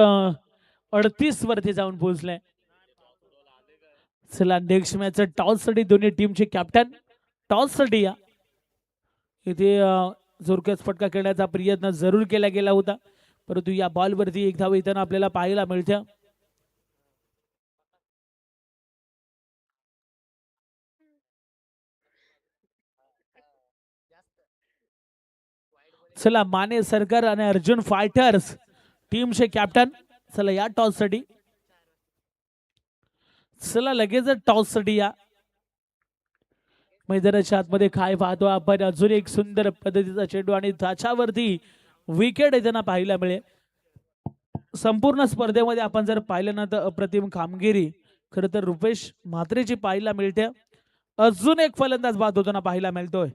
38 वरती जाऊन पोहोचले. चला नेक्स्ट मॅच टॉस साठी दोन्ही टीमचे कॅप्टन टॉस साठी या. इथे जोरकस फटका खेळण्याचा प्रयत्न जरूर केला गेला होता परंतु या बॉल वरती एक धाव येताना आपल्याला पाहायला मिळते. चला माने सरकार आणि अर्जुन फायटर्स टीमचे कॅप्टन. चला या टॉस साठी. चला लगेच टॉस साठी या. मैदानाच्या आतमध्ये काय पाहतो आपण अजून एक सुंदर पद्धतीचा चेंडू आणि त्याच्यावरती विकेट येताना पाहायला मिळेल. संपूर्ण स्पर्धेमध्ये आपण जर पाहिलं ना तर अप्रतिम कामगिरी खरं तर रुपेश म्हात्रेची पाहायला मिळते. अजून एक फलंदाज बाद होताना पाहायला मिळतोय.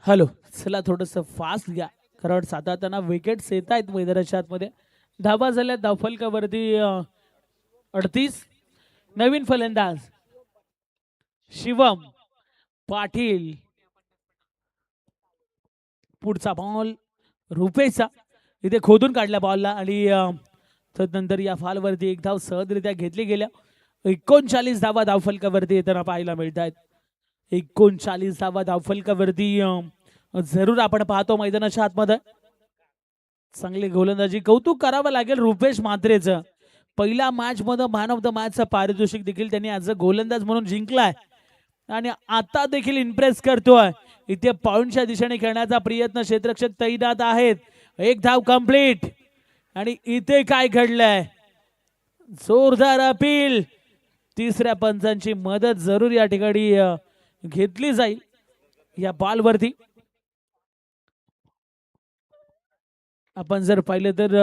हॅलो. चला थोडस फास्ट घ्या कारण साधारणतः विकेट्स येत आहेत मैदानाच्या आतमध्ये. धावा झाल्या धावफलकावरती 38. नवीन फलंदाज शिवम पाटील. पुढचा बॉल रुपेशचा इथे खोदून काढला बॉलला आणि तदनंतर या फॉलवरती एक धाव सहजरित्या घेतली गेल्या. 39 धावा धावफलकावरती येताना पाहायला मिळत आहेत. 39 धावा धावफलकावरती जरूर आपण पाहतो मैदानाच्या आतमध्ये. चांगली गोलंदाजी कौतुक करावं लागेल रुपेश म्हात्रेचं. पहिल्या मॅच मध्ये मॅन ऑफ द मॅचचं पारितोषिक देखील त्यांनी आज गोलंदाज म्हणून जिंकलाय आणि आता देखील इम्प्रेस करतोय. इथे पॉइंटच्या दिशेने खेळण्याचा प्रयत्न क्षेत्ररक्षक तैनात आहेत. एक धाव कंप्लीट आणि इथे काय घडलंय जोरदार अपील. तिसऱ्या पंचांची मदत जरूर या ठिकाणी घेतली जाईल या बॉलवरती. आपण जर पाहिलं तर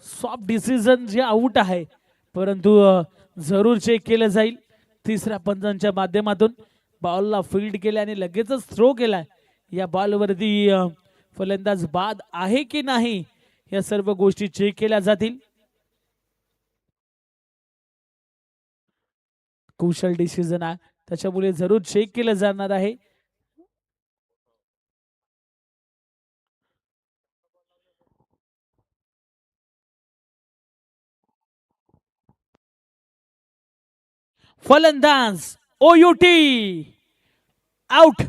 सॉफ्ट डिसिजन जे आउट आहे परंतु जरूर चेक केलं जाईल. तिसऱ्या पंचांच्या माध्यमातून बॉलला फील्ड केले आणि लगेचच थ्रो केलाय. या बॉलवरती फलंदाज बाद आहे की नाही या सर्व गोष्टी चेक केल्या जातील. कुशल डिसिजन आहे त्याच्यामुळे जरूर चेक केलं जाणार आहे. फलंदाज ओयूटी आउट.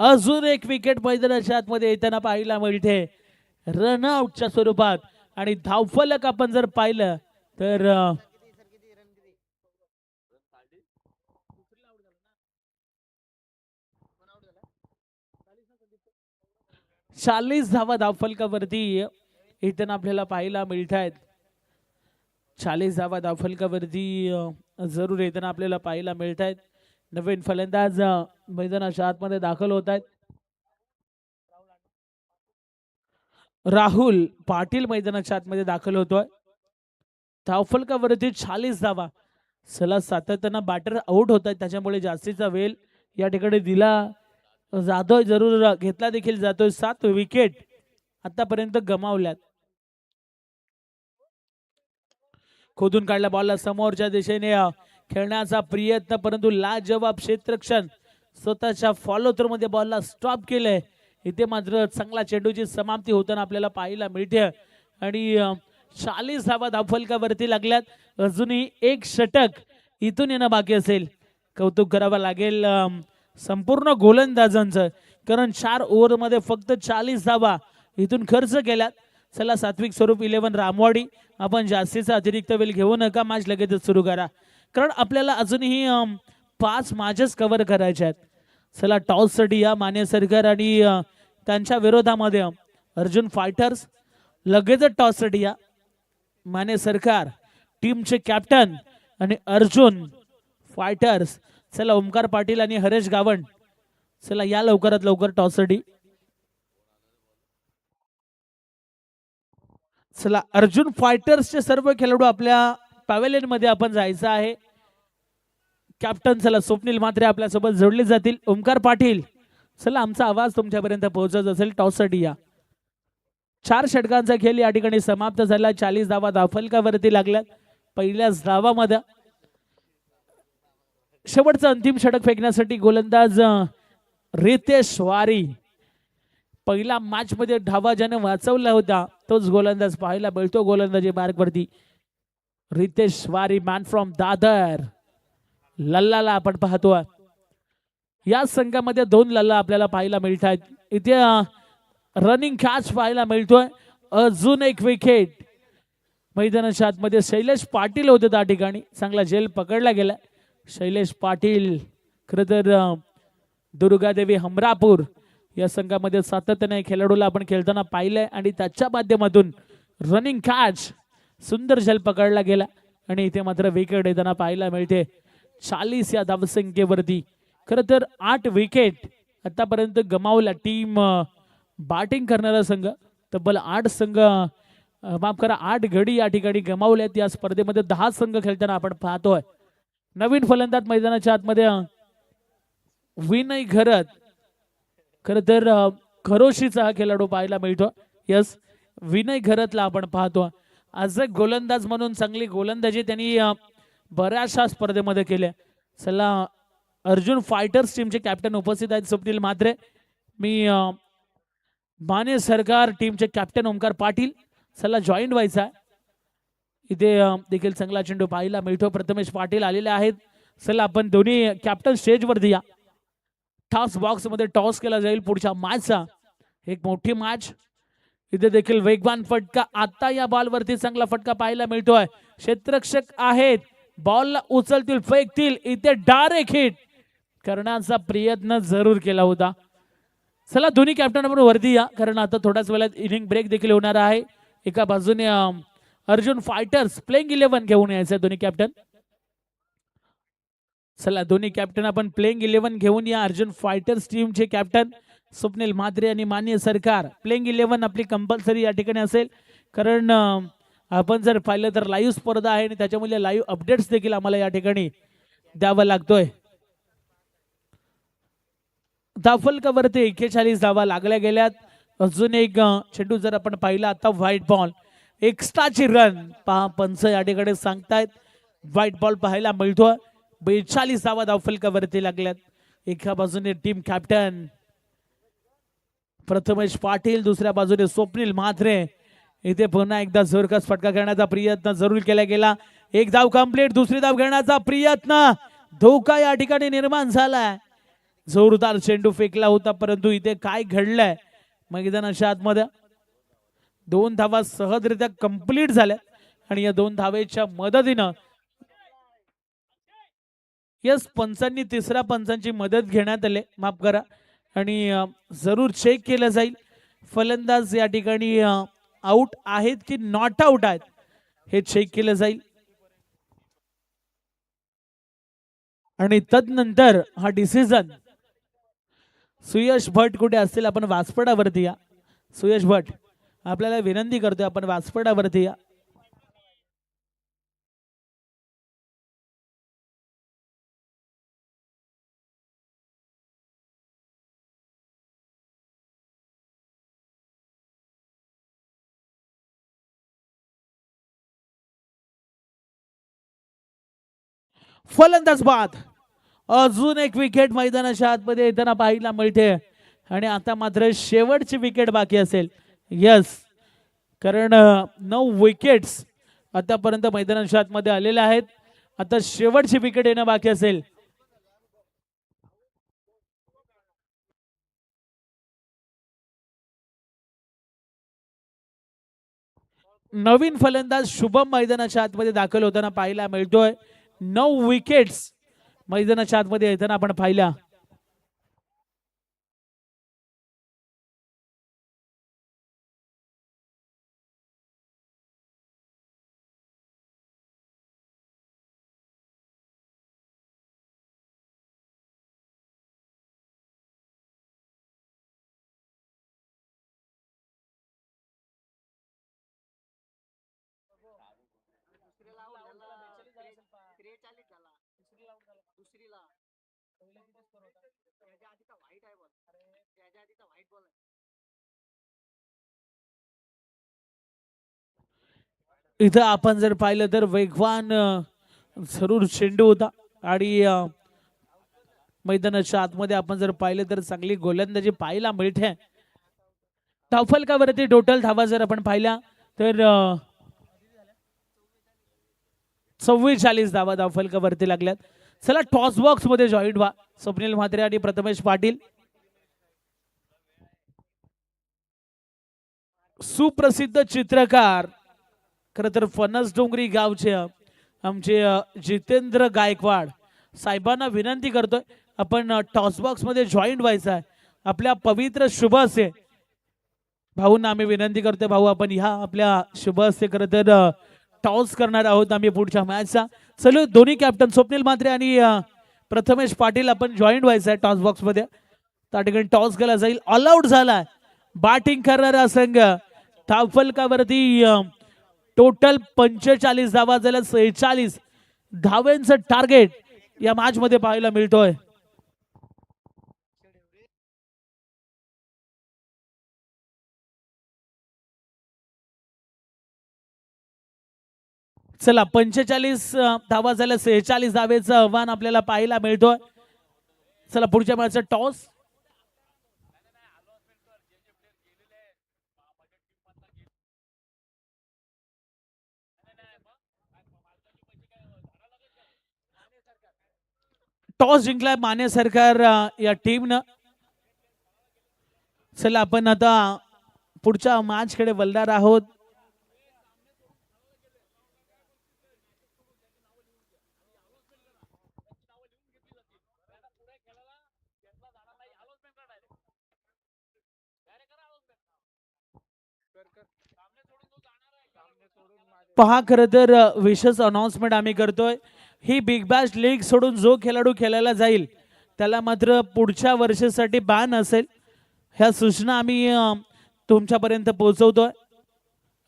अजून एक विकेट मैदानाच्या आतमध्ये येताना पाहायला मिळते रनआउटच्या स्वरूपात. आणि धावफलक आपण जर पाहिलं तर 40 धावा धावफलकावरती येताना आपल्याला पाहायला मिळत आहेत. 40 धावा धावफलकावरती जरूर येताना आपल्याला पाहायला मिळत आहेत. नवीन फलंदाज मैदानाच्या आतमध्ये दाखल होत आहेत. राहुल पाटील मैदानाच्या आतमध्ये दाखल होतोय. धावफलकावरती 40 धावा. सलग सातत्यानं बॅटर आउट होत आहेत, त्याच्यामुळे जास्तीचा वेळ या ठिकाणी दिला जातोय, जरूर घेतला देखील जातोय. 7 विकेट आतापर्यंत गमावल्यात. खोदून काढला बॉलला समोरच्या दिशेने खेळण्याचा प्रयत्न, परंतु लाजवाब क्षेत्ररक्षण स्वतःच्या फॉलो थ्रो मध्ये बॉलला स्टॉप केलंय. इथे मात्र चांगला चेंडूची समाप्ती होताना आपल्याला पाहायला मिळते. आणि 40 धावा धावफलकावरती लागल्यात. अजूनही एक षटक इथून येणं बाकी असेल. कौतुक करावं लागेल संपूर्ण गोलंदाजांचं, कारण 4 ओव्हरमध्ये फक्त 40 धावा इथून खर्च केल्यात. चला सात्विक स्वरूप 11 रामवाडी, आपण जास्तीचा अतिरिक्त वेळ घेऊ नका, मॅच लगेचच सुरू करा, कारण आपल्याला अजूनही 5 मॅचेस कव्हर करायच्या आहेत. चला टॉससाठी या माने सरकार आणि त्यांच्या विरोधामध्ये अर्जुन फायटर्स. लगेचच टॉससाठी या माने सरकार टीमचे कॅप्टन आणि अर्जुन फायटर्स. चला ओमकार पाटील आणि हरेश गावंड, चला या लवकरात लवकर टॉससाठी. चला अर्जुन फायटर्सचे सर्व खेळाडू आपल्या पॅव्हेलियन मध्ये आपण जायचं आहे. कॅप्टन चला स्वप्नील म्हात्रे आपल्यासोबत जोडले जातील. ओमकार पाटील, चला आमचा आवाज तुमच्यापर्यंत पोहोचत असेल टॉससाठी या. 4 षटकांचा खेळ या ठिकाणी समाप्त झाला. 40 धावा धावफलकावरती लागल्यात. पहिल्याच धावामध्ये शेवटचं अंतिम षटक फेकण्यासाठी गोलंदाज रितेश वारी. पहिला मॅच मध्ये धावा ज्याने वाचवला होता तोच गोलंदाज पाहायला मिळतो गोलंदाजी मार्गवरती. रितेश वारी, मॅन फ्रॉम दादर. लल्लाला आपण पाहतो. या संघामध्ये 2 लल्ला आपल्याला पाहायला मिळत आहेत. इथे रनिंग कॅच पाहायला मिळतोय. अजून एक विकेट मैदानाच्या आतमध्ये शैलेश पाटील होते त्या ठिकाणी. चांगला झेल पकडला गेला. शैलेश पाटील खरं तर दुर्गादेवी हमरापूर या संघामध्ये सातत्याने खेळाडूला आपण खेळताना पाहिलंय आणि त्याच्या माध्यमातून रनिंग कॅच सुंदर झेल पकडला गेला आणि इथे मात्र विकेट येताना पाहायला मिळते. 40 या धावसंख्येवरती खरं तर 8 विकेट आतापर्यंत गमावल्या. टीम बॅटिंग करणारा संघ तब्बल 8 संघ माफ करा 8 गडी या ठिकाणी गमावल्यात. या स्पर्धेमध्ये 10 संघ खेळताना आपण पाहतोय. नवीन फलंदाज मैदानाच्या आतमध्ये विनय घरत. खरं तर खरोशीचा हा खेळाडू पाहायला मिळतो. यस, विनय घरतला आपण पाहतो. आज एक गोलंदाज म्हणून चांगली गोलंदाजी त्यांनी बऱ्याचशा स्पर्धेमध्ये केल्या. चला अर्जुन फायटर्स टीमचे कॅप्टन उपस्थित आहेत स्वप्नील म्हात्रे. मी माने सरकार टीमचे कॅप्टन ओमकार पाटील. चला जॉईंट व्हायचा. इथे देखील चांगला चेंडू पाहायला मिळतो. प्रथमेश पाटील आलेले आहेत. चला आपण दोन्ही कॅप्टन स्टेजवरती या. टॉस बॉक्स मध्ये टॉस केला जाईल पुढच्या मॅचचा. एक मोठी मॅच. इथे देखील वेगवान फटका. आता या बॉलवरती चांगला फटका पाहायला मिळतोय. क्षेत्ररक्षक आहेत, बॉलला उचलतील, फेकतील. इथे डायरेक्ट हिट करण्याचा प्रयत्न जरूर केला होता. चला दोन्ही कॅप्टन आपण वरती या, कारण आता थोड्याच वेळात इनिंग ब्रेक देखील होणार आहे. एका बाजूने अर्जुन फायटर्स प्लेइंग 11 घेऊन यायचं दोन्ही कॅप्टन. चला दोन्ही कॅप्टन आपण प्लेइंग 11 घेऊन या. अर्जुन फायटर्स टीमचे कॅप्टन स्वप्नील म्हात्रे आणि मान्य सरकार. प्लेइंग 11 आपली कंपल्सरी या ठिकाणी असेल, कारण आपण जर पाहिलं तर लाईव्ह स्पर्धा आहे आणि त्याच्यामुळे लाईव्ह अपडेट्स देखील आम्हाला या ठिकाणी द्यावा लागतोय. धावफलकावरती 41 धावा लागल्या गेल्यात. अजून एक चेंडू जर आपण पाहिला आता व्हाईट बॉल, एक्स्ट्राची रन पहा पंच या ठिकाणी सांगतायत. व्हाईट बॉल पाहायला मिळतोय. 42 धावा धावफलकावरती लागल्यात. एका बाजूने टीम कॅप्टन प्रथमेश पाटील, दुसऱ्या बाजूने स्वप्नील म्हात्रे. इथे पुन्हा एकदा जोरकस फटका घेण्याचा प्रयत्न जरूर केला गेला. एक धाव कंप्लीट. दुसरी धाव घेण्याचा प्रयत्न. धोका या ठिकाणी निर्माण झालाय. जोरदार चेंडू फेकला होता, परंतु इथे काय घडलंय मैदानाच्या आतमध्ये 2 धावा सहजरित्या कंप्लीट झाल्या आणि या 2 धावेच्या मदतीनं यस पंचांनी तिसऱ्या पंचांची मदत घेण्यात आले, माफ करा, आणि जरूर चेक केलं जाईल फलंदाज या ठिकाणी आउट आहेत की नॉट आउट आहेत हे चेक केलं जाईल आणि तदनंतर हा डिसिजन सुयश भट कुठे असतील आपण वासपडावरती या. सुयश भट आपल्याला विनंती करतोय आपण वासपडावरती या. फलंदाज बाद, अजून एक विकेट मैदानाच्या आतमध्ये येताना पाहायला मिळते आणि आता मात्र शेवटची विकेट बाकी असेल. यस, कारण 9 विकेट्स आतापर्यंत मैदानाच्या आतमध्ये आलेल्या आहेत. आता शेवटची विकेट येणं बाकी असेल. नवीन फलंदाज शुभम मैदानाच्या आतमध्ये दाखल होताना पाहायला मिळतोय. 9 विकेट्स मैदानाच्या आतमध्ये येताना आपण पाहिल्या. इथं आपण जर पाहिलं तर वेगवान जरूर चेंडू होता आणि मैदानाच्या आतमध्ये आपण जर पाहिलं तर चांगली गोलंदाजी पाहायला मिळते. धावफलकावरती टोटल धावा जर आपण पाहिल्या तर 44 धावा धावफलकावरती लागल्यात. चला टॉस बॉक्स मध्ये जॉईन व्हा. स्वप्नील म्हात्रे आणि प्रथमेश पाटील, सुप्रसिद्ध चित्रकार, खर तर फणस डोंगरी गावचे आमचे जितेंद्र गायकवाड साहेबांना विनंती करतोय आपण टॉस बॉक्स मध्ये जॉईन व्हायचं आहे. आपल्या पवित्र शुभ हस्ते भाऊंना आम्ही विनंती करतोय, भाऊ आपण ह्या आपल्या शुभ हस्ते खरं तर टॉस करणार आहोत आम्ही पुढच्या मॅचचा. चलो दोन्ही कॅप्टन स्वप्नील म्हात्रे आणि प्रथमेश पाटील आपण जॉईन व्हायचं आहे टॉस बॉक्स मध्ये. त्या ठिकाणी टॉस केला जाईल. ऑल आउट झालाय बॅटिंग करणारा संघ. धावफलकावरती टोटल 45 धावा झाल्या. 46 धाव्यांचं टार्गेट या मॅच मध्ये पाहायला मिळतोय. चला 45 धावा झाल्या. 46 धावेचं आव्हान आपल्याला पाहायला मिळतोय. चला पुढच्या मॅचचा टॉस. टॉस जिंकलाय माने सरकार या टीमनं. चला आपण आता पुढच्या मॅच कडे वळणार आहोत. पहा खरं तर विशेष अनाउन्समेंट आम्ही करतोय. ही बिग बॅश लीग सोडून जो खेळाडू खेळायला जाईल त्याला मात्र पुढच्या वर्षासाठी बॅन असेल. ह्या सूचना आम्ही तुमच्यापर्यंत पोहोचवतोय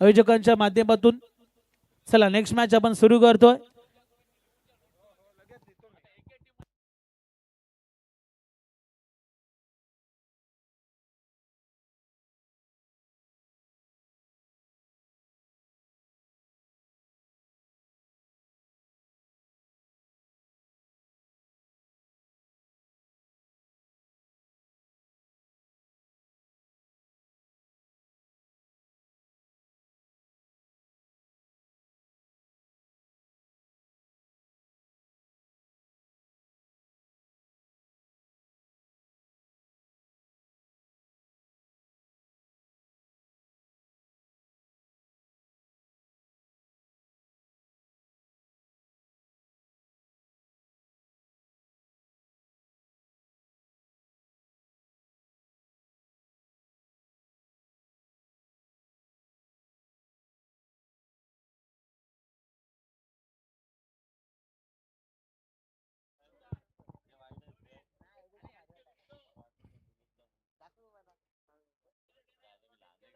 आयोजकांच्या माध्यमातून. चला नेक्स्ट मॅच आपण सुरू करतोय.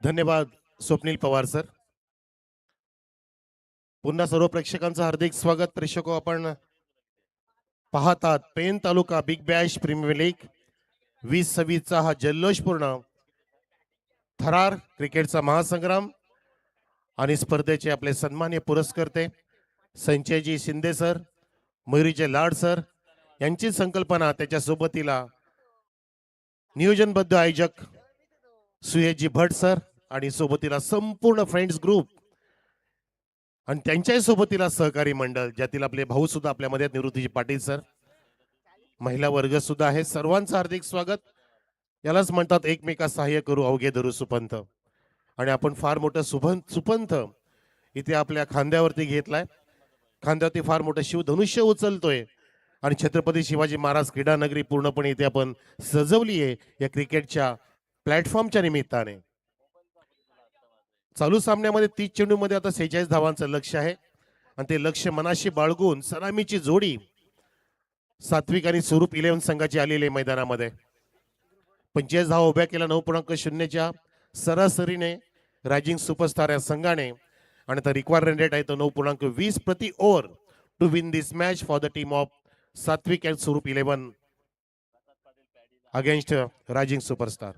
धन्यवाद स्वप्नील पवार सर. पुन्हा सर्व प्रेक्षकांचं हार्दिक स्वागत. प्रेक्षको, आपण पाहतात पेन तालुका बिग बॅश प्रीमियर लीग 2026चा हा जल्लोषपूर्ण थरार क्रिकेटचा महासंग्राम आणि स्पर्धेचे आपले सन्मान्य पुरस्कर्ते संजयजी शिंदे सर, मयुरीचे लाड सर यांची संकल्पना, त्याच्या सोबतीला नियोजनबद्ध आयोजक सुयेशजी भट सर आणि सोबतीला संपूर्ण फ्रेंड्स ग्रुप आणि त्यांच्याही सोबतीला सहकारी मंडळ, ज्यातील आपले भाऊ सुद्धा आपल्यामध्ये आहेत, निवृत्तीजी पाटील सर, महिला वर्ग सुद्धा आहे. सर्वांचं हार्दिक स्वागत. यालाच म्हणतात एकमेका सहाय्य करू अवघे धरू सुपंथ. आणि आपण फार मोठं सुपंथ इथे आपल्या खांद्यावरती घेतलाय. खांद्यावरती फार मोठं शिवधनुष्य उचलतोय आणि छत्रपती शिवाजी महाराज क्रीडा नगरी पूर्णपणे इथे आपण सजवली आहे या क्रिकेटच्या प्लॅटफॉर्मच्या निमित्ताने. चालू सामन्यामध्ये 30 चेंडूमध्ये आता 46 धावांचं लक्ष आहे आणि ते लक्ष मनाशी बाळगून सलामीची जोडी सात्विक आणि स्वरूप 11 संघाची आलेली आहे मैदानामध्ये. 45 धावा उभ्या केल्या 9.0च्या सरासरीने रायझिंग सुपरस्टार या संघाने. आणि आता रिक्वायर्ड रन रेट आहे तो 9.20 प्रति over to win this match for the team of Satvik and Swaroop 11 against rising superstar.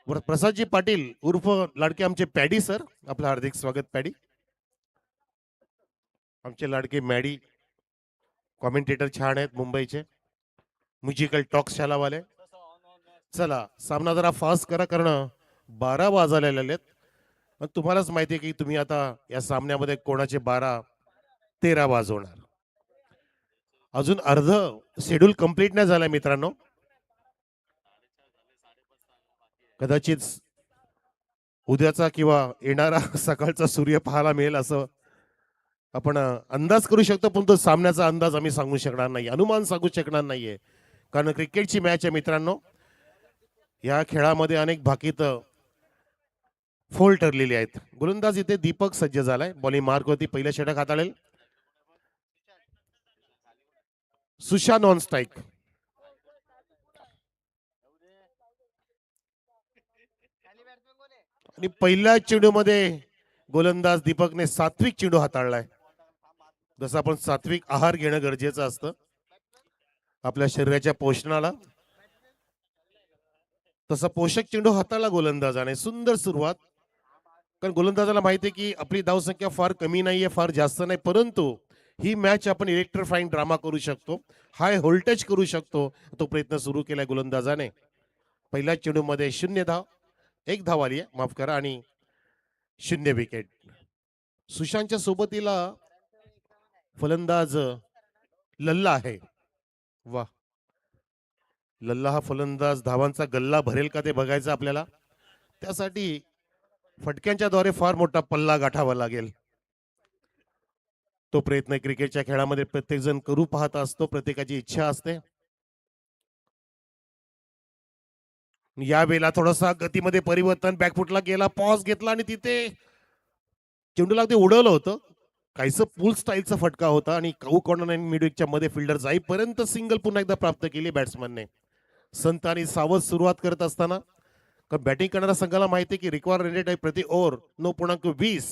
Prasadji Patil उर्फ लाडके आमचे पॅडी सर, आपलं हार्दिक स्वागत. पॅडी, आमचे लाडके मॅडी कॉमेंटेटर छान आहेत मुंबईचे, म्युझिकल टॉक्स शालावाले. चला सामना जरा फास्ट करा कारण 12 वाजायला आलेत. तुम्हालाच माहिती आहे की तुम्ही आता या सामन्यामध्ये कोणाचे 12-13 वाजवणार. अजून अर्ध शेड्यूल कंप्लीट नाही झालंय मित्रांनो. कदाचित उद्याचा किंवा येणारा सकाळचा सूर्य पाहायला मिळेल असं आपण अंदाज करू शकतो, पण तो सामन्याचा अंदाज आम्ही सांगू शकणार नाही, अनुमान सांगू शकणार नाहीये. कारण क्रिकेटची मॅच आहे मित्रांनो. या खेळामध्ये अनेक भाकीत फोल ठरलेली आहेत. गोलंदाज इथे दीपक सज्ज झालाय. बॉलिंग मार्क होती, पहिल्या षटक हाताळेल सुशांत ऑन स्ट्राईक. आणि पहिल्या चेंडूमध्ये गोलंदाज दीपकने सात्विक चेंडू हाताळलाय. जसं आपण सात्विक आहार घेणं गरजेचं असतं आपल्या शरीराच्या पोषणाला, तसा पोषक चेंडू हाताळला गोलंदाजाने. सुंदर सुरुवात. कारण गोलंदाजाला माहिती आहे की आपली धावसंख्या फार कमी नाहीये, फार जास्त नाही, परंतु ही मॅच आपण इलेक्ट्रिफाईंग ड्रामा करू शकतो, हाय व्होल्टेज करू शकतो. तो प्रयत्न सुरू केलाय गोलंदाजाने. पहिल्या चेंडूमध्ये 0 धाव, 1 धाव आली आहे, माफ करा, आणि 0 विकेट. सुशांतच्या सोबतीला फलंदाज लल्ला आहे. वा, लल्ला हा फलंदाज धावांचा गल्ला भरेल का ते बघायचं आपल्याला. त्यासाठी फटक्यांच्या द्वारे फार मोठा पल्ला गाठावा लागेल. तो प्रयत्न क्रिकेटच्या खेळामध्ये प्रत्येक जण करू पाहत असतो, प्रत्येकाची इच्छा असते. यावेळेला थोडासा गतीमध्ये परिवर्तन, बॅकफुटला गेला, पॉज घेतला आणि तिथे चेंडूला ते उडवलं होतं. काहीच पूल स्टाईलचा फटका होता आणि काऊ कॉर्नर आणि मिडविकच्या मध्ये फिल्डर जाईपर्यंत सिंगल पुन्हा एकदा प्राप्त केली बॅट्समनने. संत आणि सावध सुरुवात करत असताना बॅटिंग करणाऱ्या संघाला माहिती की रिक्वायर्ड रन रेट आहे प्रति ओव्हर 9.20.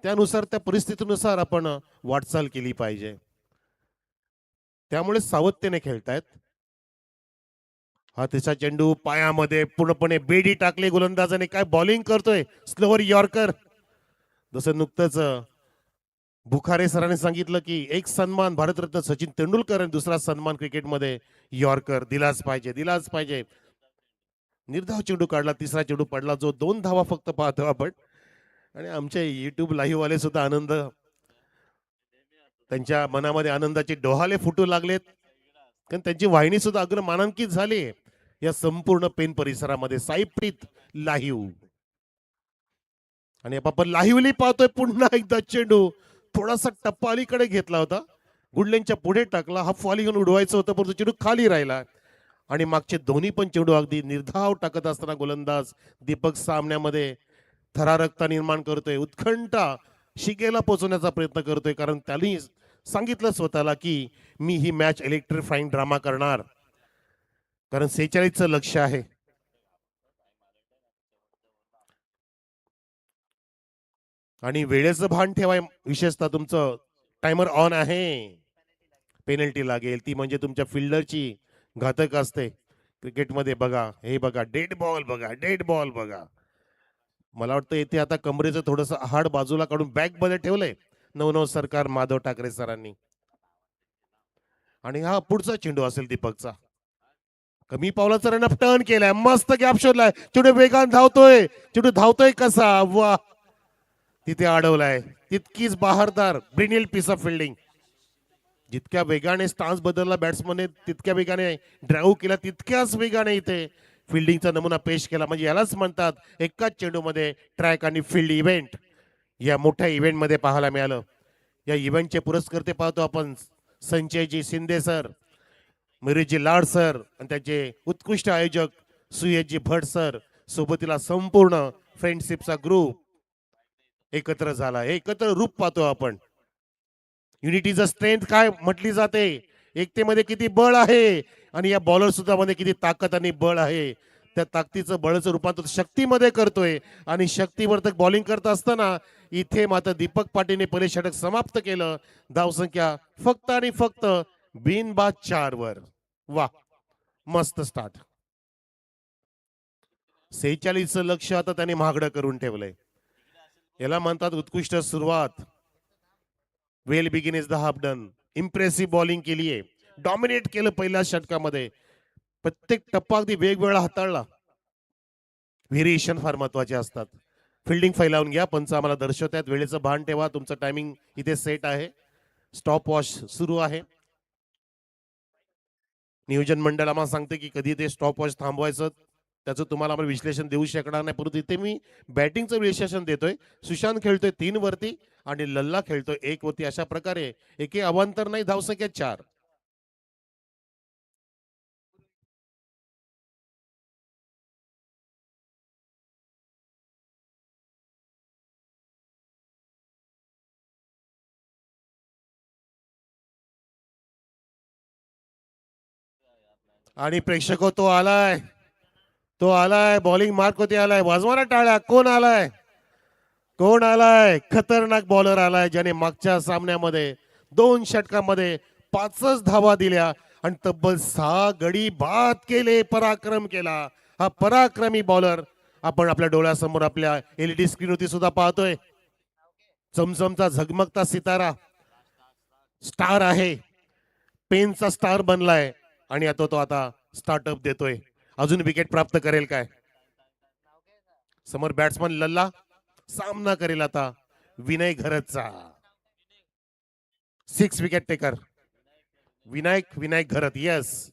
त्यानुसार त्या परिस्थितीनुसार आपण वाटचाल केली पाहिजे. त्यामुळे सावधतेने खेळतायत. हा तिचा चेंडू पायामध्ये पूर्णपणे बेडी टाकले गोलंदाजाने. काय बॉलिंग करतोय, स्लोवर यॉर्कर. जसं नुकतंच बुखारे सरांनी सांगितलं की एक सन्मान भारतरत्न सचिन तेंडुलकर आणि दुसरा सन्मान क्रिकेटमध्ये यॉर्कर. दिलाच पाहिजे, दिलाच पाहिजे. निर्धाव चेंडू काढला, तिसरा चेंडू पडला जो 2 धावा फक्त पाहतो आपण. आणि आमचे युट्यूब लाईव्ह वाले सुद्धा आनंद, त्यांच्या मनामध्ये आनंदाचे डोहाले फुटू लागलेत, कारण त्यांची वाहिनी सुद्धा अग्रमानांकित झाली या संपूर्ण पेन परिसरामध्ये. साईप्रीत लाईव्ह आणि आपण लाईव्हली पाहतोय. पुन्हा एकदा चेंडू थोडासा टप्पा अलीकडे घेतला होता, गुडलेनच्या पुढे टाकला. हा फॉली घेऊन उडवायचं होतं, परंतु चेंडू खाली राहिला. आणि मागचे दोन्ही पण चेंडू अगदी निर्धाव टाकत असताना गोलंदाज दीपक सामन्यामध्ये थरारकता निर्माण करतोय, उत्कंठा शिगेला पोहोचवण्याचा प्रयत्न करतोय. कारण त्यांनी सांगितलं स्वतःला की मी ही मॅच इलेक्ट्रिफाईंग ड्रामा करणार, कारण 46चं लक्ष आहे. आणि वेळेचं भान ठेवाय, विशेषतः तुमचं टायमर ऑन आहे. पेनल्टी लागेल, ती म्हणजे तुमच्या फिल्डरची घातक असते क्रिकेटमध्ये. बघा, हे बघा, डेड बॉल बघा, डेड बॉल बघा. मला वाटतं इथे आता कमरेचं थोडंसं हाड बाजूला काढून बॅग मध्ये ठेवलंय नवनव सरकार माधव ठाकरे सरांनी. आणि हा पुढचा चेंडू असेल दीपकचा. कमी पावलाचा रनअप टर्न केलाय, मस्त गॅप शोधलाय, चेंडू वेगान धावतोय, चेंडू धावतोय कसा, वा, तिथे अडवलाय. तितकीच बहारदार ब्रिनियल पीस ऑफ फिल्डिंग. जितक्या वेगाने स्टान्स बदलला बॅट्समनने, तितक्या वेगाने ड्राईव्ह केला, तितक्याच वेगाने इथे फिल्डिंगचा नमुना पेश केला. म्हणजे यालाच म्हणतात एकाच चेंडूमध्ये ट्रॅक आणि फील्ड इव्हेंट या मोठ्या इव्हेंटमध्ये पाहायला मिळालं. या इव्हेंटचे पुरस्कर्ते पाहतो आपण, संजयजी शिंदे सर, मिरीजी लाड सर आणि त्याचे उत्कृष्ट आयोजक सुयशजी भट सर, सोबतीला संपूर्ण फ्रेंडशिपचा ग्रुप एकत्र झाला. एकत्र रूप पाहतो आपण. युनिटीचं स्ट्रेंथ काय म्हटली जाते, एकतेमध्ये किती बळ आहे आणि या बॉलर सुद्धा मध्ये किती ताकद आणि बळ आहे. त्या ताकदीचं बळाचं रूपांतर शक्तीमध्ये करतोय आणि शक्तीवर्धक बॉलिंग करत असताना इथे मात्र दीपक पाटीलने पहिले षटक समाप्त केलं. धावसंख्या फक्त आणि फक्त बिनबाद 4 वर. वा, मस्त स्टार्ट. 46 लक्ष आता त्याने महागडं करून ठेवलंय. याला म्हणतात उत्कृष्ट सुरुवात. Well begin is the half done. Impressive bowling केली आहे, डॉमिनेट केलं पहिल्या षटकामध्ये. प्रत्येक टप्पा अगदी वेगवेगळा हाताळला. व्हेरिएशन फार महत्वाचे असतात. फिल्डिंग फैलावून घ्या, पंच आम्हाला दर्शवत आहेत. वेळेचं भान ठेवा, तुमचं टायमिंग इथे सेट आहे. स्टॉप वॉच सुरू आहे. नियोजन मंडळ आम्हाला सांगते की कधी ते स्टॉप वॉच थांबवायचं, त्याचं तुम्हाला आम्हाला विश्लेषण देऊ शकणार नाही, परंतु इथे मी बॅटिंगचं विश्लेषण देतोय. सुशांत खेळतोय 3 वरती आणि लल्ला खेळतोय 1 वरती. अशा प्रकारे एके अवांतर नाही, धावसंख्या 4. आणि प्रेक्षक तो आलाय, तो आलाय, बॉलिंग मार्क होते आलाय. वाजवाना टाळ्या. कोण आलाय, कोण आलाय? खतरनाक बॉलर आलाय, ज्याने मागच्या सामन्यामध्ये 2 षटकामध्ये 5च धावा दिल्या आणि तब्बल 6 गडी बाद केले, पराक्रम केला. हा पराक्रमी बॉलर आपण आपल्या डोळ्यासमोर आपल्या एलईडी स्क्रीनवरती सुद्धा पाहतोय. चमचमचा झगमगता सितारा, स्टार आहे, पेनचा स्टार बनलाय आणि आता तो आता स्टार्टअप देतोय. अजून विकेट प्राप्त करेल काय? समोर बॅट्समन लल्ला सामना करेल आता विनय घरतचा. 6 विकेट टेकर विनायक घरत. येस,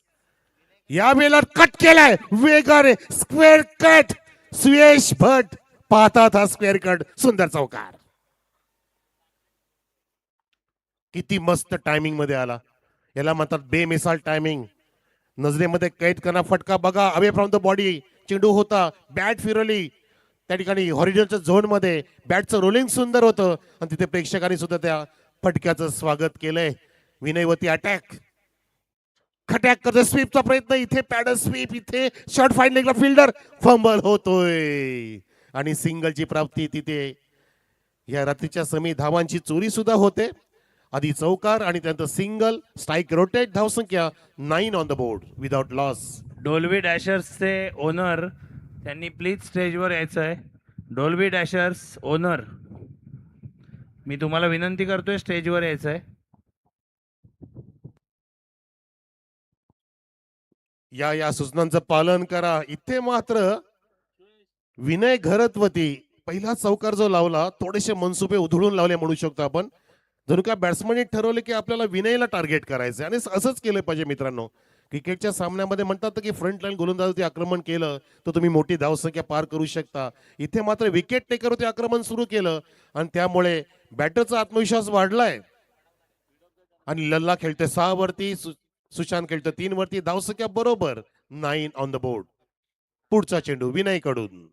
या वेळेला कट केलाय वेगाने, स्क्वेअर कट. सुयश भट पाहतात हा स्क्वेअर कट, सुंदर चौकार. किती मस्त टायमिंग मध्ये आला. याला म्हणतात बेमिसाल टायमिंग. नजरेमध्ये कैद करा फटका बघा, अवे फ्रॉम द बॉडी चेंडू होता, बॅट फिरवली त्या ठिकाणी हॉरिझॉन्टल झोन मध्ये. बॅटचं रोलिंग सुंदर होतं आणि तिथे प्रेक्षकांनी सुद्धा त्या फटक्याचं स्वागत केलंय. विनयवती अटॅक, खटॅक करतो, स्वीपचा प्रयत्न, इथे पॅडल स्वीप, इथे शॉर्ट फाइंडिंगला फिल्डर फंबल होतोय आणि सिंगलची प्राप्ती. तिथे या रात्रीच्या समी धावांची चोरी सुद्धा होते. आधी चौकार आणि त्यानंतर सिंगल, स्ट्राईक रोटेट. धावसंख्या 9 on the board without loss. Dolby डॅशर्सचे ओनर त्यांनी प्लीज स्टेजवर यायचं आहे. डोल्बी डॅशर्स ओनर, मी तुम्हाला विनंती करतोय स्टेजवर यायचं आहे. या सूचनांचं पालन करा. इथे मात्र विनय घरतवती पहिला चौकार जो लावला, थोडेसे मनसुबे उधळून लावले म्हणू शकतो आपण. जणू काय बॅट्समनने ठरवले की आपल्याला विनयला टार्गेट करायचं आणि असंच केलं पाहिजे मित्रांनो. क्रिकेटच्या सामन्यामध्ये म्हणतात की फ्रंट लाईन गोलंदाजावरती आक्रमण केलं तर तुम्ही मोठी धावसंख्या पार करू शकता. इथे मात्र विकेट टेकरवरती आक्रमण सुरू केलं आणि त्यामुळे बॅटरचा आत्मविश्वास वाढलाय. आणि लल्ला खेळतोय 6 वरती, सुशांत खेळतोय 3 वरती. धावसंख्या बरोबर 9 ऑन द बोर्ड. पुढचा चेंडू विनय कडून.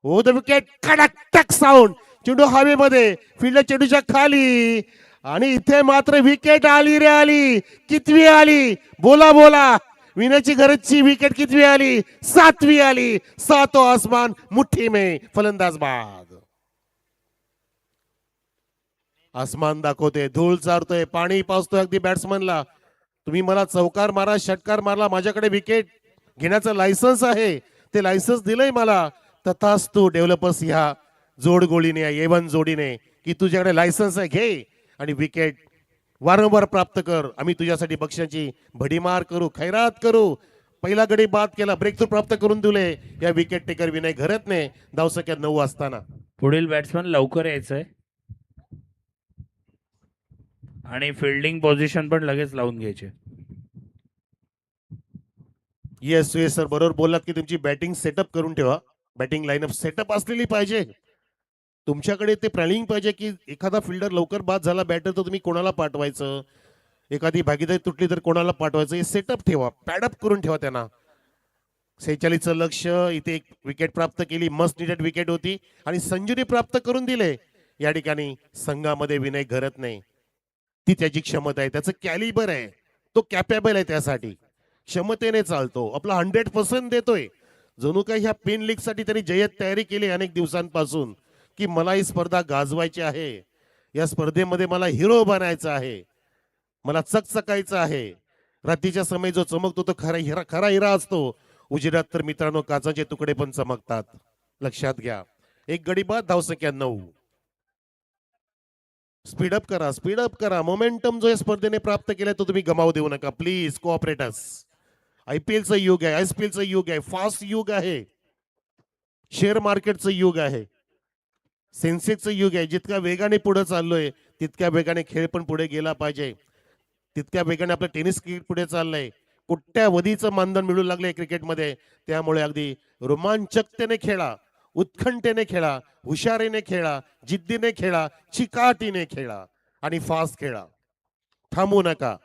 ओ द विकेट, कडक टक साऊंड, चेंडू हवेमध्ये, फील्ड चेंडूच्या खाली आणि इथे मात्र विकेट आली रे आली. कितवी आली? बोला बोला. विनयची घरची विकेट कितवी आली? 7वी आली. सातो आसमान मुठ्ठी में, फलंदाज बाद. आसमान दाखवते, धूळ चारतोय, पाणी पाजतोय अगदी बॅट्समनला. तुम्ही मला चौकार मारा, षटकार मारला, माझ्याकडे विकेट घेण्याचं लायसन्स आहे, ते लायसन्स दिलंय मला. तथास्तु डेव्हलपर्स ह्या जोडगोळीने, या A1 जोडीने, की तुझ्याकडे लायसन्स आहे, घे आणि विकेट वारंवार प्राप्त कर. आम्ही तुझ्यासाठी बक्षाची भडीमार करू, खैरात करू. पहिला गडी बाद केला, ब्रेक थ्रू प्राप्त करून दिले या विकेट टेकर विनय घरतने. धावसंख्या 9 असताना पुढील बॅट्समन लवकर यायचंय आणि फिल्डिंग पोझिशन पण लगेच लावून घ्यायचे. येस येस सर, बरोबर बोललात की तुमची बॅटिंग सेटअप करून ठेवा. बॅटिंग लाईनअप सेटअप असलेली पाहिजे. तुमच्याकडे ते प्लॅनिंग पाहिजे की एखादा फिल्डर लवकर बाद झाला बॅटर तर तुम्ही कोणाला पाठवायचं, एखादी भागीदारी तुटली तर कोणाला पाठवायचं, हे सेटअप ठेवा, पॅडअप करून ठेवा त्यांना. 46चं लक्ष, इथे एक विकेट प्राप्त केली, मस्ट निडेड विकेट होती आणि संजुरी प्राप्त करून दिले. या ठिकाणी संघामध्ये विनय घरत नाही, ती त्याची क्षमता आहे, त्याचं कॅलिबर आहे, तो कॅपेबल आहे, त्यासाठी क्षमतेने चालतो, आपला 100% देतोय. जणू काही ह्या पेन लीग साठी त्यांनी जय्यत तयारी केली अनेक दिवसांपासून, की मला ही स्पर्धा गाजवायची आहे, या स्पर्धेमध्ये मला हिरो बनायचं आहे, मला चकचकायचं आहे. रात्रीच्या समय जो चमकतो तो खरा हिरा असतो, उजेडात तर मित्रांनो काचाचे तुकडे पण चमकतात. लक्षात घ्या. एक गडी बाद, धावसंख्या 9. स्पीडअप करा, स्पीडअप करा. मोमेंटम जो या स्पर्धेने प्राप्त केलाय तो तुम्ही गमावू देऊ नका प्लीज कोऑपरेटर्स. IPLचं युग आहे, ISPLचं युग आहे, फास्ट युग आहे, शेअर मार्केटचं युग आहे, सेन्सेक्सचं युग आहे. जितक्या वेगाने पुढे चाललोय तितक्या वेगाने खेळ पण पुढे गेला पाहिजे, तितक्या वेगाने आपलं टेनिस क्रिकेट पुढे चाललंय. कोट्यावधीचं मानधन मिळू लागलंय क्रिकेटमध्ये. त्यामुळे अगदी रोमांचकतेने खेळा, उत्कंठेने खेळा, हुशारीने खेळा, जिद्दीने खेळा, चिकाटीने खेळा आणि फास्ट खेळा. थांबू नका.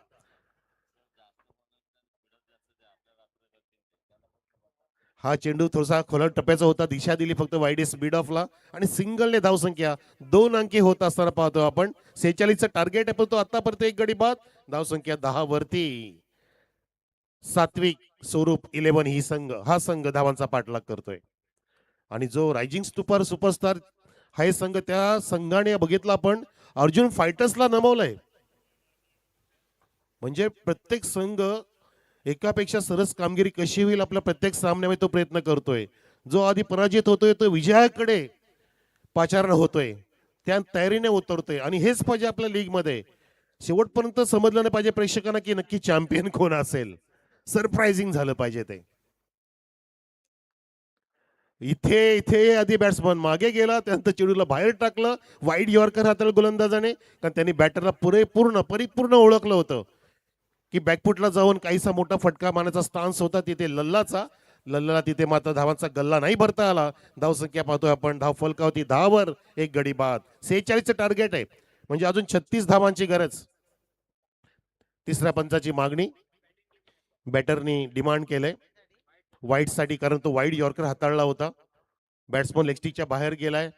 हा चेंडू थोडासा खोलट टप्प्याचा होता, दिशा दिली फक्त वाईड स्पीड ऑफला आणि सिंगलने धावसंख्या 2 अंकी होत असताना पाहतो आपण. 46चं टार्गेट आहे पण तो आतापर्यंत एक गडी बाद, धावसंख्या 10 वरती. सात्विक स्वरूप 11 हा संघ धावांचा पाठलाग करतोय आणि जो रायझिंग सुपरस्टार हा संघ, त्या संघाने बघितला आपण अर्जुन फायटर्सला नमवलंय. म्हणजे प्रत्येक संघ एकापेक्षा सरस कामगिरी कशी होईल आपल्या प्रत्येक सामन्यामध्ये तो प्रयत्न करतोय. जो आधी पराजित होतोय तो विजयाकडे पाचारण होतोय, त्या तयारीने उतरतोय आणि हेच पाहिजे आपल्या लीग मध्ये. शेवटपर्यंत समजलं नाही पाहिजे प्रेक्षकांना की नक्की चॅम्पियन कोण असेल, सरप्राइझिंग झालं पाहिजे ते. इथे इथे आधी बॅट्समन मागे गेला, त्यानंतर चेंडूला बाहेर टाकलं, वाईड यॉर्कर हाताळला गोलंदाजाने, कारण त्यांनी बॅटरला परिपूर्ण ओळखलं होतं की बॅकफुटला जाऊन काहीसा मोठा फटका मारण्याचा स्टान्स होता तिथे लल्लाला तिथे मात्र धावांचा गल्ला नाही भरता आला. धावसंख्या पाहतोय आपण, धाव फलकावती 10 वर, एक गडी बाद. 46चं टार्गेट आहे, म्हणजे अजून 36 धावांची गरज. तिसऱ्या पंचाची मागणी बॅटरनी डिमांड केलंय वाईड साठी, कारण तो वाईड यॉर्कर हाताळला होता. बॅट्समन लेगस्टिकच्या बाहेर गेलाय.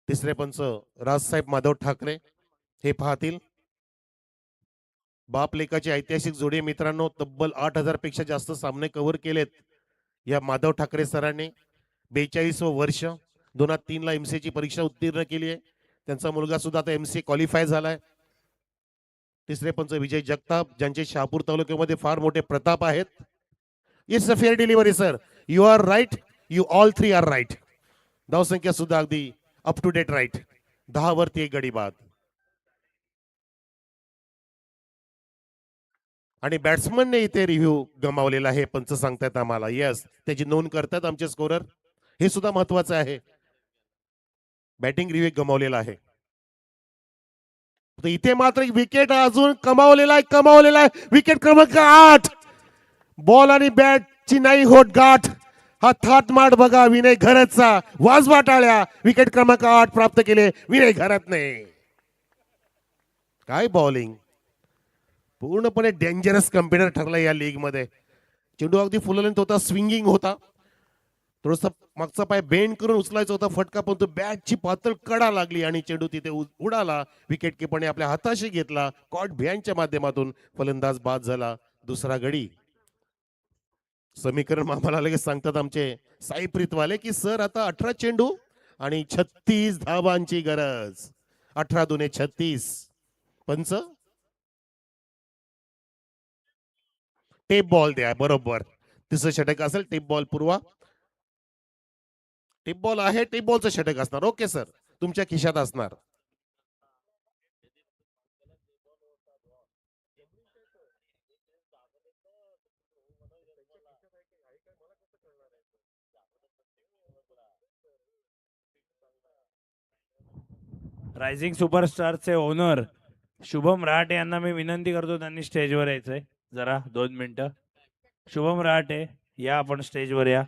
तिसरे पंच राजसाहेब माधव ठाकरे हे पाहतील. बाप लेकाची ऐतिहासिक जोडी मित्रांनो, तब्बल 8,000 पेक्षा जास्त सामने कव्हर केलेत या माधव ठाकरे सरांनी. 42वं वर्ष, 2003ला MC ची परीक्षा उत्तीर्ण केली आहे. त्यांचा मुलगा सुद्धा आता MC क्वालिफाय झालाय. तिसरे पंच विजय जगताप, ज्यांचे शहापूर तालुक्यामध्ये फार मोठे प्रताप आहेत. It's a fair delivery sir, you are right, you all 3 are right. धावसंख्या सुद्धा अगदी अप टू डेट राईट. 10 वरती एक गडी बाद. आणि बॅट्समनने इथे रिव्ह्यू गमावलेला आहे, पंच सांगतायत आम्हाला. यस, त्याची नोंद करतात आमचे स्कोरर, हे सुद्धा महत्वाचं आहे. बॅटिंग रिव्ह्यू गमावलेला आहे. इथे मात्र एक विकेट अजून कमावलेला आहे. विकेट क्रमांक 8. बॉल आणि बॅटची नाही होत गाठ. हा थाटमाट बघा विनय घरतचा, वाजवा टाळ्या. विकेट क्रमांक 8 प्राप्त केले विनय घरतने. काय बॉलिंग, पूर्णपणे डेंजरस कम्पेटर ठरला या लीग मध्ये. चेंडू अगदी फुल लेंथ होता, स्विंगिंग होता, थोडासा मागचा पाय बेंड करून उचलायचा होता फटका, पण तो बॅटची पातळ कडा लागली आणि चेंडू तिथे उडाला. विकेट किपरने आपल्या हाताशी घेतला. कॉट बिहाइंडच्या माध्यमातून फलंदाज बाद झाला. दुसरा गडी. समीकरण आम्हाला लगेच सांगतात आमचे साई प्रीतवाले की सर आता 18 चेंडू आणि 36 धावांची गरज. 18 दुने 36. पंच टेप बॉल द्या. बरोबर, तिसरं षटक असेल. टेप बॉल पुरवा. टेप बॉल आहे, टेप बॉलचं षटक असणार. ओके सर, तुमच्या खिशात असणार. रायझिंग सुपरस्टारचे ओनर शुभम रहाटे यांना मी विनंती करतो, त्यांनी स्टेजवर यायचंय जरा 2 मिनिटं. शुभम रहाटे या, आपण स्टेजवर या.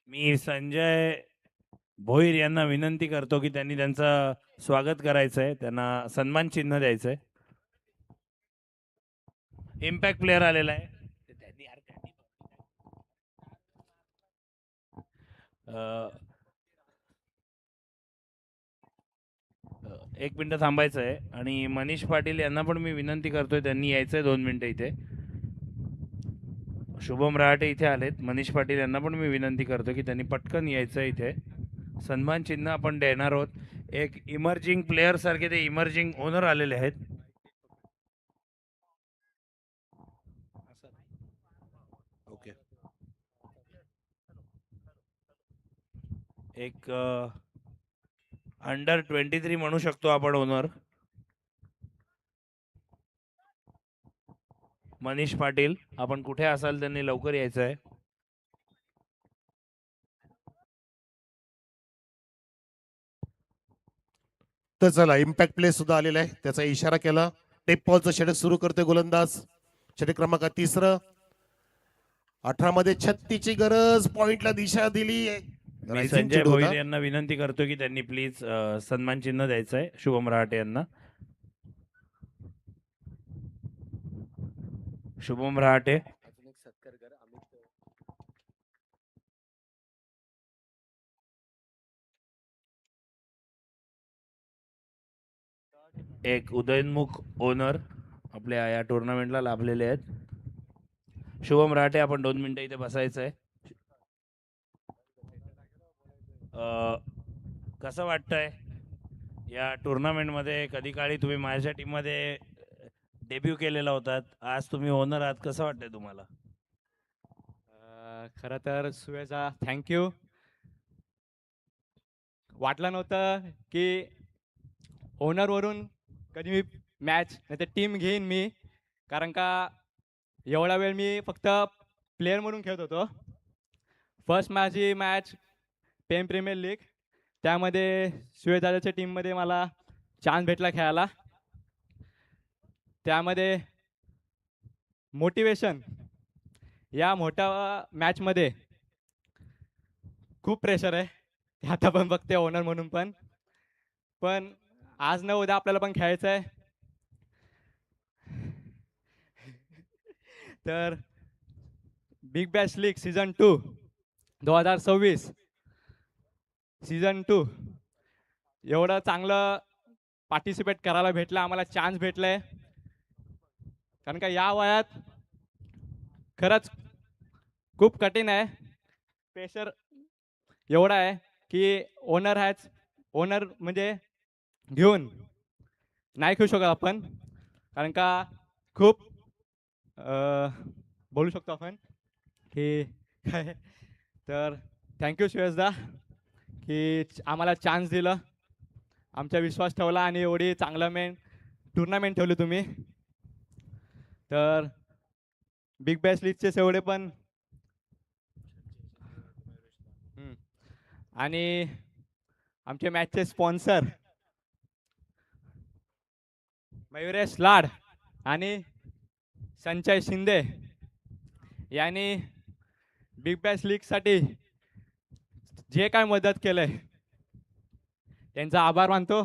मी संजय भोईर यांना विनंती करतो की त्यांनी त्यांचं स्वागत करायचंय, त्यांना सन्मान चिन्ह द्यायचंय. इम्पॅक्ट प्लेअर आलेला आहे. एक मिनिटं थांबायचं आहे. आणि मनीष पाटील यांना पण मी विनंती करतोय, त्यांनी यायचंय 2 मिनिटं इथे. शुभम रहाटे इथे आलेत. मनीष पाटील यांना पण मी विनंती करतो की त्यांनी पटकन यायचं इथे. सन्मान चिन्ह आपण देणार आहोत. एक इमर्जिंग प्लेअर सारखे ते इमर्जिंग ओनर आलेले आहेत. ओके, एक अंडर 23 म्हणू शकतो आपण ओनर. मनीष पाटील, आपण कुठे असाल त्यांनी लवकर यायचं आहे. तर चला, इम्पॅक्ट प्ले सुद्धा आलेला आहे, त्याचा इशारा केला. टेप बॉलचं षटक सुरू करते गोलंदाज. षटक क्रमांक 3. 18 मध्ये 36 ची गरज. पॉइंटला दिशा दिली. मी Rising संजय चेंडू भोईर होता. यांना विनंती करतो की त्यांनी प्लीज सन्मान चिन्ह द्यायचं आहे शुभम रहाटे यांना. शुभम रहाटे, एक उदयनमुख ओनर आपल्या या टुर्नामेंटला लाभलेले आहेत. शुभम रहाटे, आपण 2 मिनिटं इथे बसायचं आहे. कसं वाटतंय या टुर्नामेंटमध्ये? कधी काळी तुम्ही माझ्या टीममध्ये डेब्यू केलेला होतात, आज तुम्ही ओनर आहात, कसं वाटतंय तुम्हाला? खरं तर सुवेजा थँक्यू. वाटलं नव्हतं की ओनरवरून कधी मी मॅच नाही तर टीम घेईन मी, कारण का एवढा वेळ मी फक्त प्लेअर म्हणून खेळत होतो. फर्स्ट माझी मॅच पेन प्रीमियर लीग, त्यामध्ये सुवेदाच्या टीममध्ये मला चान्स भेटला खेळायला. त्यामध्ये मोटिवेशन, या मोठ्या मॅचमध्ये खूप प्रेशर आहे, ते आता पण बघते ओनर म्हणून. पण आज न उद्या आपल्याला पण खेळायचं आहे. तर big Bash league season 2 2026 season 2 एवढं चांगलं पार्टिसिपेट करायला भेटलं, आम्हाला चान्स भेटलाय. कारण का या वयात खरंच खूप कठीण आहे. प्रेशर एवढा आहे की ओनर म्हणजे घेऊन नाही खेळू शकत आपण, कारण का खूप बोलू शकतो आपण की काय. तर थँक्यू सुयशदा की आम्हाला चान्स दिलं, आमचा विश्वास ठेवला आणि एवढी चांगलं टुर्नामेंट ठेवली तुम्ही. तर बिग बॅश लीगचे एवढे पण आणि आमचे मॅचचे स्पॉन्सर मयुरेश लाड आणि संजय शिंदे यांनी बिग बॅश लीगसाठी जे काय मदत केलंय त्यांचा आभार मानतो.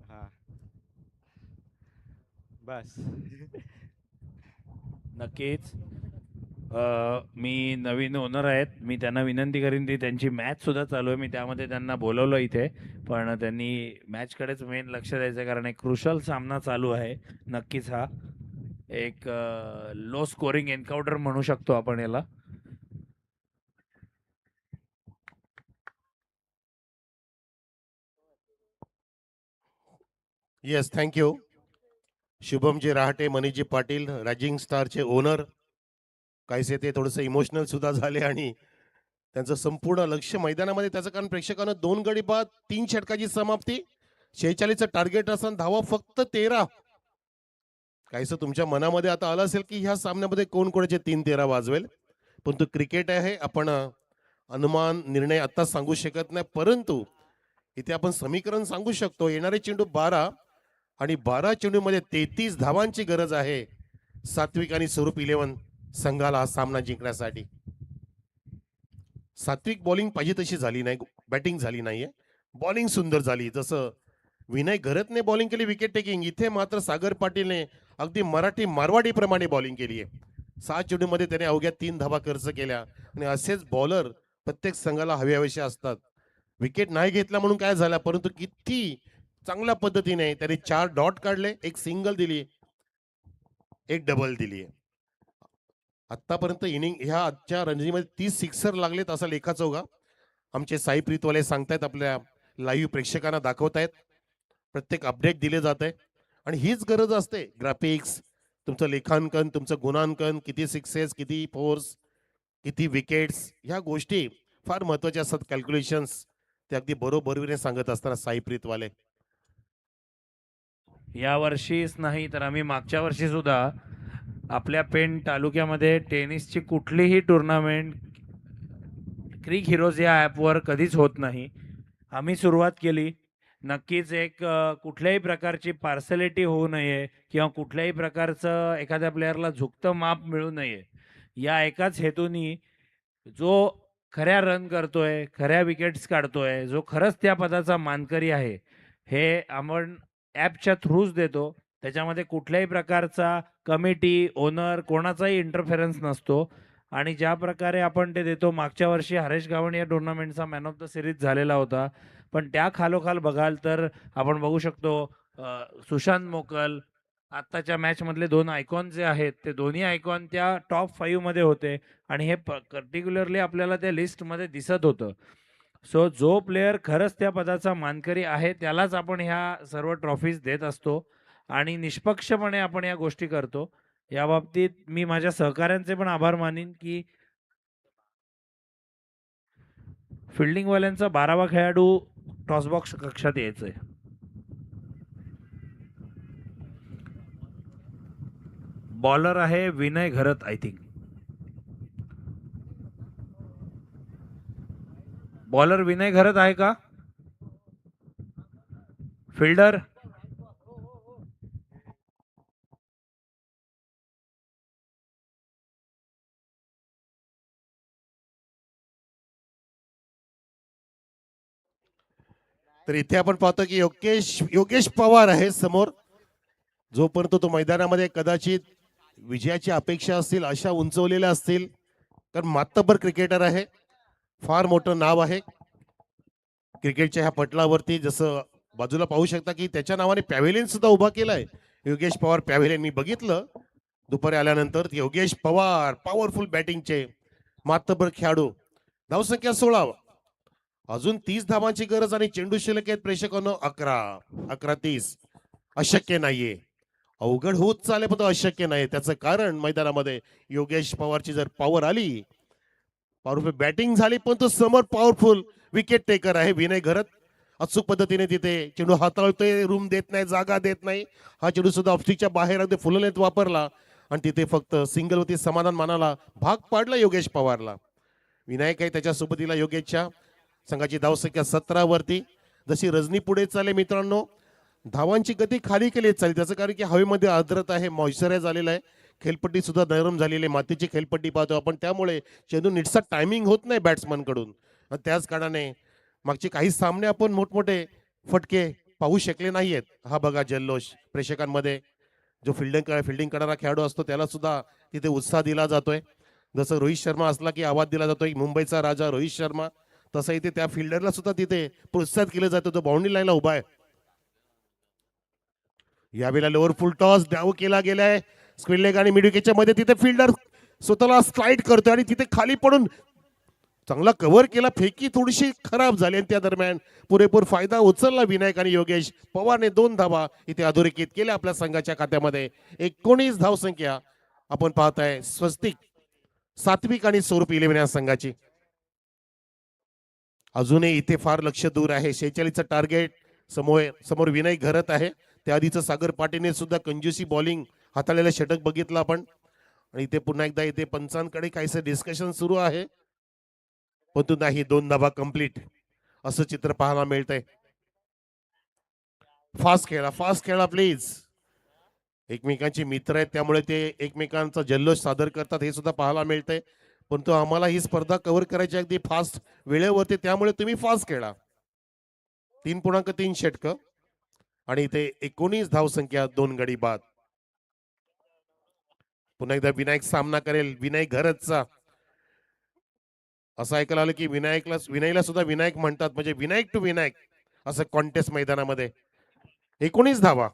हा बस. नक्कीच. मी नवीन ओनर आहेत, मी त्यांना विनंती करीन ती त्यांची मॅच सुद्धा चालू आहे, मी त्यामध्ये त्यांना बोलवलं इथे, पण त्यांनी मॅचकडेच मेन लक्ष द्यायचं आहे, कारण एक क्रुशल सामना चालू आहे. नक्कीच हा एक लो स्कोरिंग एन्काउंटर म्हणू शकतो आपण याला. Yes, thank you. Shubhamji Rahate, Manishji Patil, rising स्टारचे ओनर, काहीसे ते थोडंसं इमोशनल सुद्धा झाले आणि त्यांचं संपूर्ण लक्ष मैदानामध्ये त्याचं, कारण प्रेक्षकांना 2 गडी बाद 3 षटकाची समाप्ती, 46चं टार्गेट असताना धावा फक्त 13. काहीसं तुमच्या मनामध्ये आता आलं असेल की ह्या सामन्यामध्ये कोण कोणाचे 3-13 वाजवेल, पण तो क्रिकेट आहे. आपण अनुमान निर्णय आता सांगू शकत नाही, परंतु इथे आपण समीकरण सांगू शकतो. येणारे चेंडू 12 आणि 12 चेंडूमध्ये 33 धावांची गरज आहे सात्विक आणि स्वरूप 11 संघाला हा सामना जिंकण्यासाठी. सात्विक बॉलिंग पाहिजे तशी झाली नाही, बॅटिंग झाली नाहीये, बॉलिंग सुंदर झाली. जसं विनय घरतने बॉलिंग केली विकेट टेकिंग, इथे मात्र सागर पाटीलने अगदी मराठी मारवाडी प्रमाणे बॉलिंग केली आहे. 6 चेंडूमध्ये त्याने अवघ्या 3 धावा खर्च केल्या आणि असेच बॉलर प्रत्येक संघाला हवे असतात. विकेट नाही घेतला म्हणून काय झाला, परंतु किती चांगल्या पद्धतीने त्याने 4 डॉट काढले, 1 सिंगल दिली, 1 डबल दिली. आतापर्यंत इनिंग ह्या आजच्या रणजीमध्ये 30 सिक्सर लागलेत असा लेखाचौगा आमचे साई प्रीतवाले सांगतायत, आपल्या लाईव्ह प्रेक्षकांना दाखवतायत. प्रत्येक अपडेट दिले जात आहे आणि हीच गरज असते. ग्राफिक्स, तुमचं लेखांकन, तुमचं गुणांकन, किती सिक्सेस, किती फोर्स, किती विकेट्स, ह्या गोष्टी फार महत्वाच्या असतात. कॅल्क्युलेशन्स ते अगदी बरोबरीने सांगत असताना साई प्रीतवाले. या वर्षीच नाही तर आम्ही मागच्या वर्षी सुद्धा आपल्या पेण तालुक्यामध्ये टेनिसची कुठलीही टुर्नामेंट क्रिक हिरोज या ॲपवर कधीच होत नाही. आम्ही सुरुवात केली. नक्कीच एक कुठल्याही प्रकारची पार्सलिटी होऊ नये किंवा कुठल्याही प्रकारचं एखाद्या प्लेअरला झुकतं माप मिळू नये, या एकाच हेतूनी जो खऱ्या रन करतोय, खऱ्या विकेट्स काढतोय, जो खरंच त्या पदाचा मानकरी आहे, हे आपण ॲपच्या थ्रूच देतो. त्याच्यामध्ये कुठल्याही प्रकारचा कमिटी, ओनर कोणाचाही इंटरफेरन्स नसतो आणि ज्या प्रकारे आपण ते देतो. मागच्या वर्षी हरेश गावण या टुर्नामेंटचा मॅन ऑफ द सिरीज झालेला होता, पण त्या खालोखाल बघाल तर आपण बघू शकतो सुशांत मोकल, आत्ताच्या मॅचमधले 2 आयकॉन जे आहेत ते दोन्ही आयकॉन त्या टॉप 5 मध्ये होते आणि हे पर्टिक्युलरली आपल्याला त्या लिस्टमध्ये दिसत होतं. सो जो प्लेयर खरंच त्या पदाचा मानकरी आहे त्यालाच आपण ह्या सर्व ट्रॉफीज देत असतो आणि निष्पक्षपणे आपण या गोष्टी करतो. या बाबतीत मी माझ्या सहकाऱ्यांचे पण आभार मानीन की फिल्डिंगवाल्यांचा 12वा खेळाडू टॉसबॉक्स कक्षात यायचंय. बॉलर आहे विनय घरत, आय थिंक बॉलर विनय घरत आहे का? फिल्डर तर इथे आपण पाहतो की योगेश पवार आहे समोर. जोपर्यंत तो मैदानामध्ये कदाचित विजयाची अपेक्षा असतील अशा उंचवलेल्या असतील, कारण मातबर क्रिकेटर आहे, फार मोठं नाव आहे क्रिकेटच्या ह्या पटलावरती. जसं बाजूला पाहू शकता की त्याच्या नावाने पॅव्हेलियन सुद्धा उभा केलाय, योगेश पवार पॅव्हेलियन. मी बघितलं दुपारी आल्यानंतर. योगेश पवार पॉवरफुल बॅटिंगचे मातबर खेळाडू. धावसंख्या 16, अजून 30 धावांची गरज आणि चेंडू शिल्लक आहेत प्रेक्षकांनो 11-30. अशक्य नाहीये, अवघड होत चाले पण तो अशक्य नाही. त्याचं कारण मैदानामध्ये योगेश पवारची जर पॉवर आली, पॉवरफुल बॅटिंग झाली, पण तो समोर पॉवरफुल विकेट टेकर आहे विनय घरत. अचूक पद्धतीने तिथे चेंडू हाताळतोय, रूम देत नाही, जागा देत नाही. हा चेंडू सुद्धा ऑफस्टिकच्या बाहेर अगदी फुललेत वापरला आणि तिथे फक्त सिंगल होती, समाधान मानाला भाग पाडला योगेश पवारला. विनायक आहे त्याच्या सोबतीला योगेशच्या. संघाची धावसंख्या 17 वरती. जशी रजनी पुढे चालले मित्रांनो, धावांची गती खाली केली चालेल. त्याचं कारण की हवेमध्ये आर्द्रता आहे, मॉइश्चरायझ झालेला आहे, खेळपट्टी सुद्धा नरम झालेली आहे, मातीची खेळपट्टी पाहतो आपण, त्यामुळे चेंडू नीटसा टायमिंग होत नाही बॅट्समन कडून. त्याच कारणाने मागचे काही सामने आपण मोठमोठे फटके पाहू शकले नाहीयेत. हा बघा जल्लोष प्रेक्षकांमध्ये. जो फिल्डिंग करणारा खेळाडू असतो त्याला सुद्धा तिथे उत्साह दिला जातोय. जसं रोहित शर्मा असला की आवाज दिला जातोय, मुंबईचा राजा रोहित शर्मा, तसं इथे त्या फिल्डरला सुद्धा तिथे प्रोत्साहित केलं जातं. तो बाउंड्री लाईनला उभा आहे. यावेळेला लोअर फुल टॉस डाव केला गेलाय स्क्विन लेग आणि मिड विकेटच्या मध्ये. तिथे फिल्डर स्वतःला स्लाइड करतोय आणि तिथे खाली पडून चांगला कव्हर केला, फेकी थोडीशी खराब झाली आणि त्या दरम्यान पुरेपूर फायदा उचलला विनायक आणि योगेश पवारने 2 धावा इथे अधोरेखित केल्या आपल्या संघाच्या खात्यामध्ये. 19 धावसंख्या आपण पाहताय स्वस्तिक, सात्विक आणि स्वरूप 11 या संघाची. अजूनही इथे फार लक्ष दूर आहे. 46चं टार्गेट समोर विनय घरत आहे. त्याआधीचं सागर पाटीलने सुद्धा कंजूसी बॉलिंग हाताळलेलं षटक बघितलं आपण. आणि इथे पुन्हा एकदा इथे पंचांकडे काहीसं डिस्कशन सुरू आहे, परंतु नाही, 2 धावा कंप्लीट असं चित्र पाहायला मिळतंय. फास्ट खेळा प्लीज. एकमेकांचे मित्र आहेत त्यामुळे ते एकमेकांचा जल्लोष सादर करतात हे सुद्धा पाहायला मिळतंय. परंतु आम्हाला ही स्पर्धा कव्हर करायची अगदी फास्ट वेळेवरती, त्यामुळे तुम्ही फास्ट खेळा. 3.3 षटकं आणि इथे 19 धावसंख्या, 2 गडी बाद. पुन्हा एकदा विनायक सामना करेल, विनायक घरचा. असं ऐकायला आलं की विनयला सुद्धा विनायक म्हणतात, म्हणजे विनायक टू विनायक असं कॉन्टेस्ट मैदानामध्ये. 19 धावा,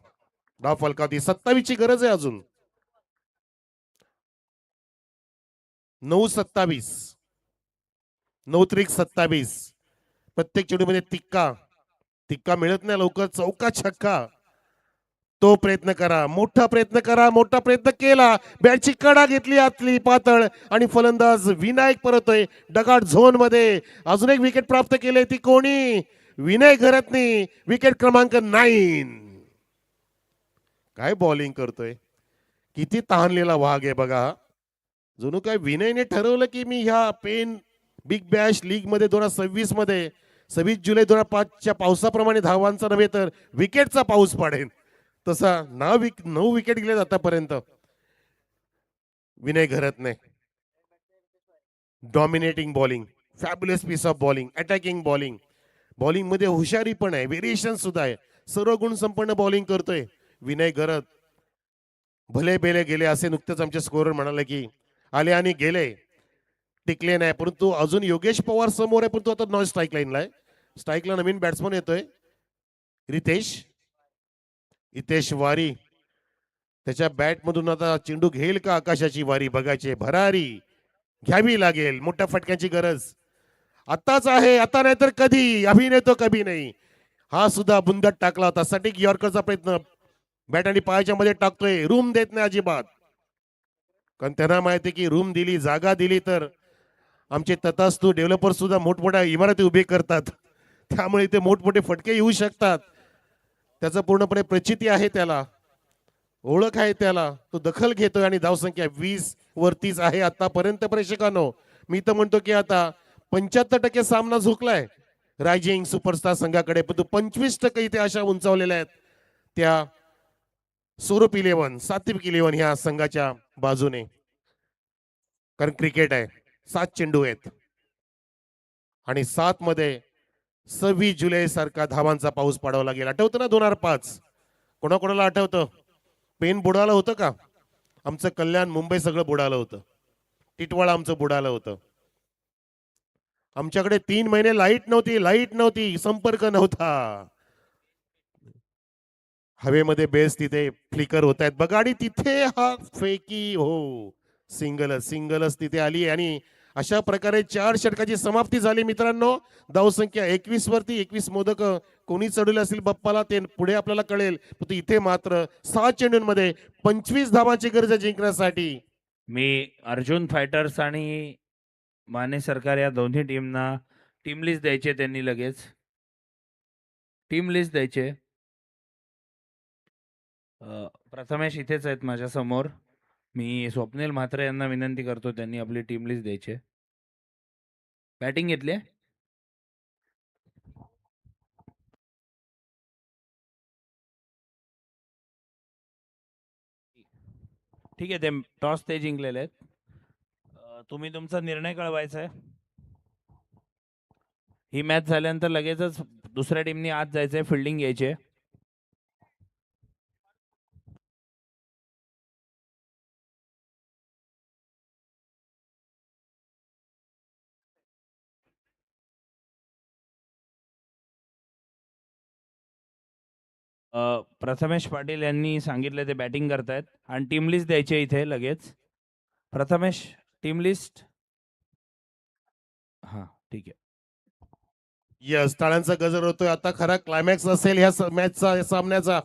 धाव फलकावती. 27 ची गरज आहे अजून. 9-27, 9-27. प्रत्येक चेंडूमध्ये तिक्का मिळत नाही लवकर. चौका छक्का, तो प्रयत्न करा, मोठा प्रयत्न केला. बॅटची कडा घेतली आतली पातळ आणि फलंदाज विनायक परतोय डगाट झोन मध्ये. अजून एक विकेट प्राप्त केले, ती कोणी? विनय घरतनी. विकेट क्रमांक 9. काय बॉलिंग करतोय, किती तहानलेला वाघ आहे बघा. जणू काय विनयने ठरवलं की मी ह्या पेन बिग बॅश लीग मध्ये 2026 मध्ये 26 जुलै 2005च्या पावसाप्रमाणे धावांचा नव्हे तर विकेटचा पाऊस पाडेन. तसा 9 विकेट गेले आतापर्यंत विनय घरतने. Dominating bowling, fabulous piece of bowling, attacking bowling. Bowling मध्ये हुशारी पण आहे, व्हेरिएशन सुद्धा आहे. सर्व गुण संपन्न बॉलिंग करतोय विनय घरत. भले बेले गेले असे नुकतेच आमचे स्कोरर म्हणाले की आले आणि गेले, टिकले नाही. परंतु अजून योगेश पवार समोर आहे, परंतु आता नॉन स्ट्राईक लाईनला आहे. स्ट्राईकला नवीन बॅट्समन येतोय हितेश वारी. त्याच्या बॅट मधून आता चेंडू घेईल का आकाशाची वारी बघायचे. भरारी घ्यावी लागेल, मोठ्या फटक्याची गरज आताच आहे, आता नाही तर कधी. अभिनय तो कभी नाही. हा सुद्धा बुंदट टाकला होता. सटिक यॉर्करचा प्रयत्न बॅट आणि पायाच्या मध्ये टाकतोय, रूम देत नाही अजिबात. कारण त्यांना माहिती की रूम दिली, जागा दिली तर आमचे तथास्तु डेव्हलपर सुद्धा मोठमोठ्या इमारती उभे करतात, त्यामुळे इथे मोठमोठे फटके येऊ शकतात. त्याचं पूर्णपणे प्रचिती आहे, त्याला ओळख आहे, त्याला तो दखल घेतोय आणि धावसंख्या 20 वरतीच आहे आतापर्यंत. प्रेक्षकांनो, मी तर म्हणतो की आता 75% सामना झुकलाय रायझिंग सुपरस्टार संघाकडे, परंतु 25% इथे अशा उंचावलेल्या आहेत त्या स्वरूप 11, सात्विक 11 ह्या संघाच्या बाजूने. कारण क्रिकेट आहे, 7 चेंडू आहेत आणि 7 मध्ये 26 जुलै सारखा धावांचा पाऊस पाडावा लागेल. आठवतं ना 2005? कोणाकोणाला आठवतं? पेन बुडालं होतं का? आमचं कल्याण मुंबई सगळं बुडालं होतं. टिटवाळा आमचं बुडालं होतं. आमच्याकडे 3 महिने लाईट नव्हती, संपर्क नव्हता. हवेमध्ये बेस तिथे फ्लिकर होत आहेत बघा. आणि तिथे हा फेकी, हो सिंगलच तिथे आली आणि अशा प्रकारे 4 षटकाची समाप्ती झाली मित्रांनो. धावसंख्या 21 वरती. 21 मोदक कोणी चढवले असतील बाप्पाला ते पुढे आपल्याला कळेल. पण इथे मात्र 6 चेंडूंमध्ये 25 धावांची गरज आहे जिंकण्यासाठी. मी अर्जुन फायटर्स आणि माने सरकार या दोन्ही टीमना टीम लिस्ट द्यायचे. त्यांनी लगेच टीम लिस्ट द्यायचे. प्रथमेश इथेच आहेत माझ्या समोर. मी स्वप्नील म्हात्रे यांना विनंती करतो त्यांनी आपली टीम लिस्ट द्यायची. बॅटिंग घेतली. ठीक आहे, ते टॉस ते जिंकलेले आहेत. तुम्ही तुमचा निर्णय कळवायचा आहे. ही मॅच झाल्यानंतर लगेचच दुसऱ्या टीमनी आत जायचंय, फिल्डिंग घ्यायची आहे. प्रथमेश पाटील यांनी सांगितले ते बॅटिंग करतायत आणि टीम लिस्ट द्यायची आहे इथे लगेच. Prathamesh, team list. हां ठीक आहे. यस, टाळ्यांचा गजर होतोय. आता खरा क्लायमॅक्स असेल ह्या मॅचचा, या सामन्याचा.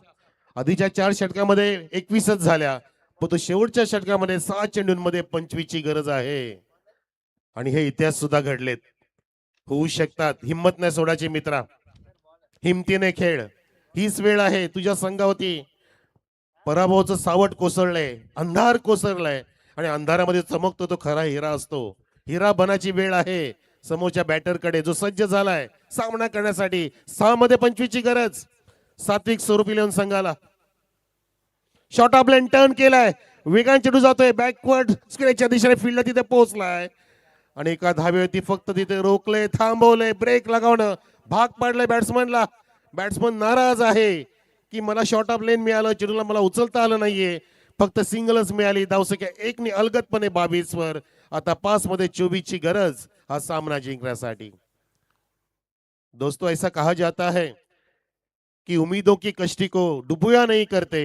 आधीच्या 4 षटकामध्ये 21च झाल्या, पण तो शेवटच्या षटकामध्ये 6 चेंडूंमध्ये 25 ची गरज आहे. आणि हे इतिहास सुद्धा घडलेत, होऊ शकतात. हिम्मत नाही सोडायची मित्रा, हिमतीने खेळ. हीच वेळ आहे तुझ्या संघावरती. पराभवाचं सावट कोसळलंय, अंधार कोसळलाय, आणि अंधारामध्ये चमकतो तो खरा हिरा असतो. हिरा बनाची वेळ आहे समोरच्या बॅटरकडे, जो सज्ज झालाय सामना करण्यासाठी. 6 मध्ये 25 ची गरज. सात्विक स्वरूपी लिहून संघाला. शॉर्ट ऑफ लेन टर्न केलाय, वेगाने चेंडू जातोय बॅकवर्ड स्क्वेअरच्या दिशेने, फील्डला तिथे पोहोचलाय आणि एका धावेवरती फक्त तिथे रोखले, थांबवले, ब्रेक लगावणं भाग पाडलंय बॅट्समनला. बॅट्समन नाराज आहे की मला शॉर्ट ऑफ लेन मिळालं, चेंडूला मला उचलता आलं नाहीये, फक्त सिंगलच मिळाली. धावसंख्या 1 ने अलगदपणे 22 वर. आता 5 मध्ये 24 ची गरज हा सामना जिंकण्यासाठी. दोस्तों, ऐसा कहा जाता है कि उम्मीदों की कश्ती को डुबोया नहीं करते,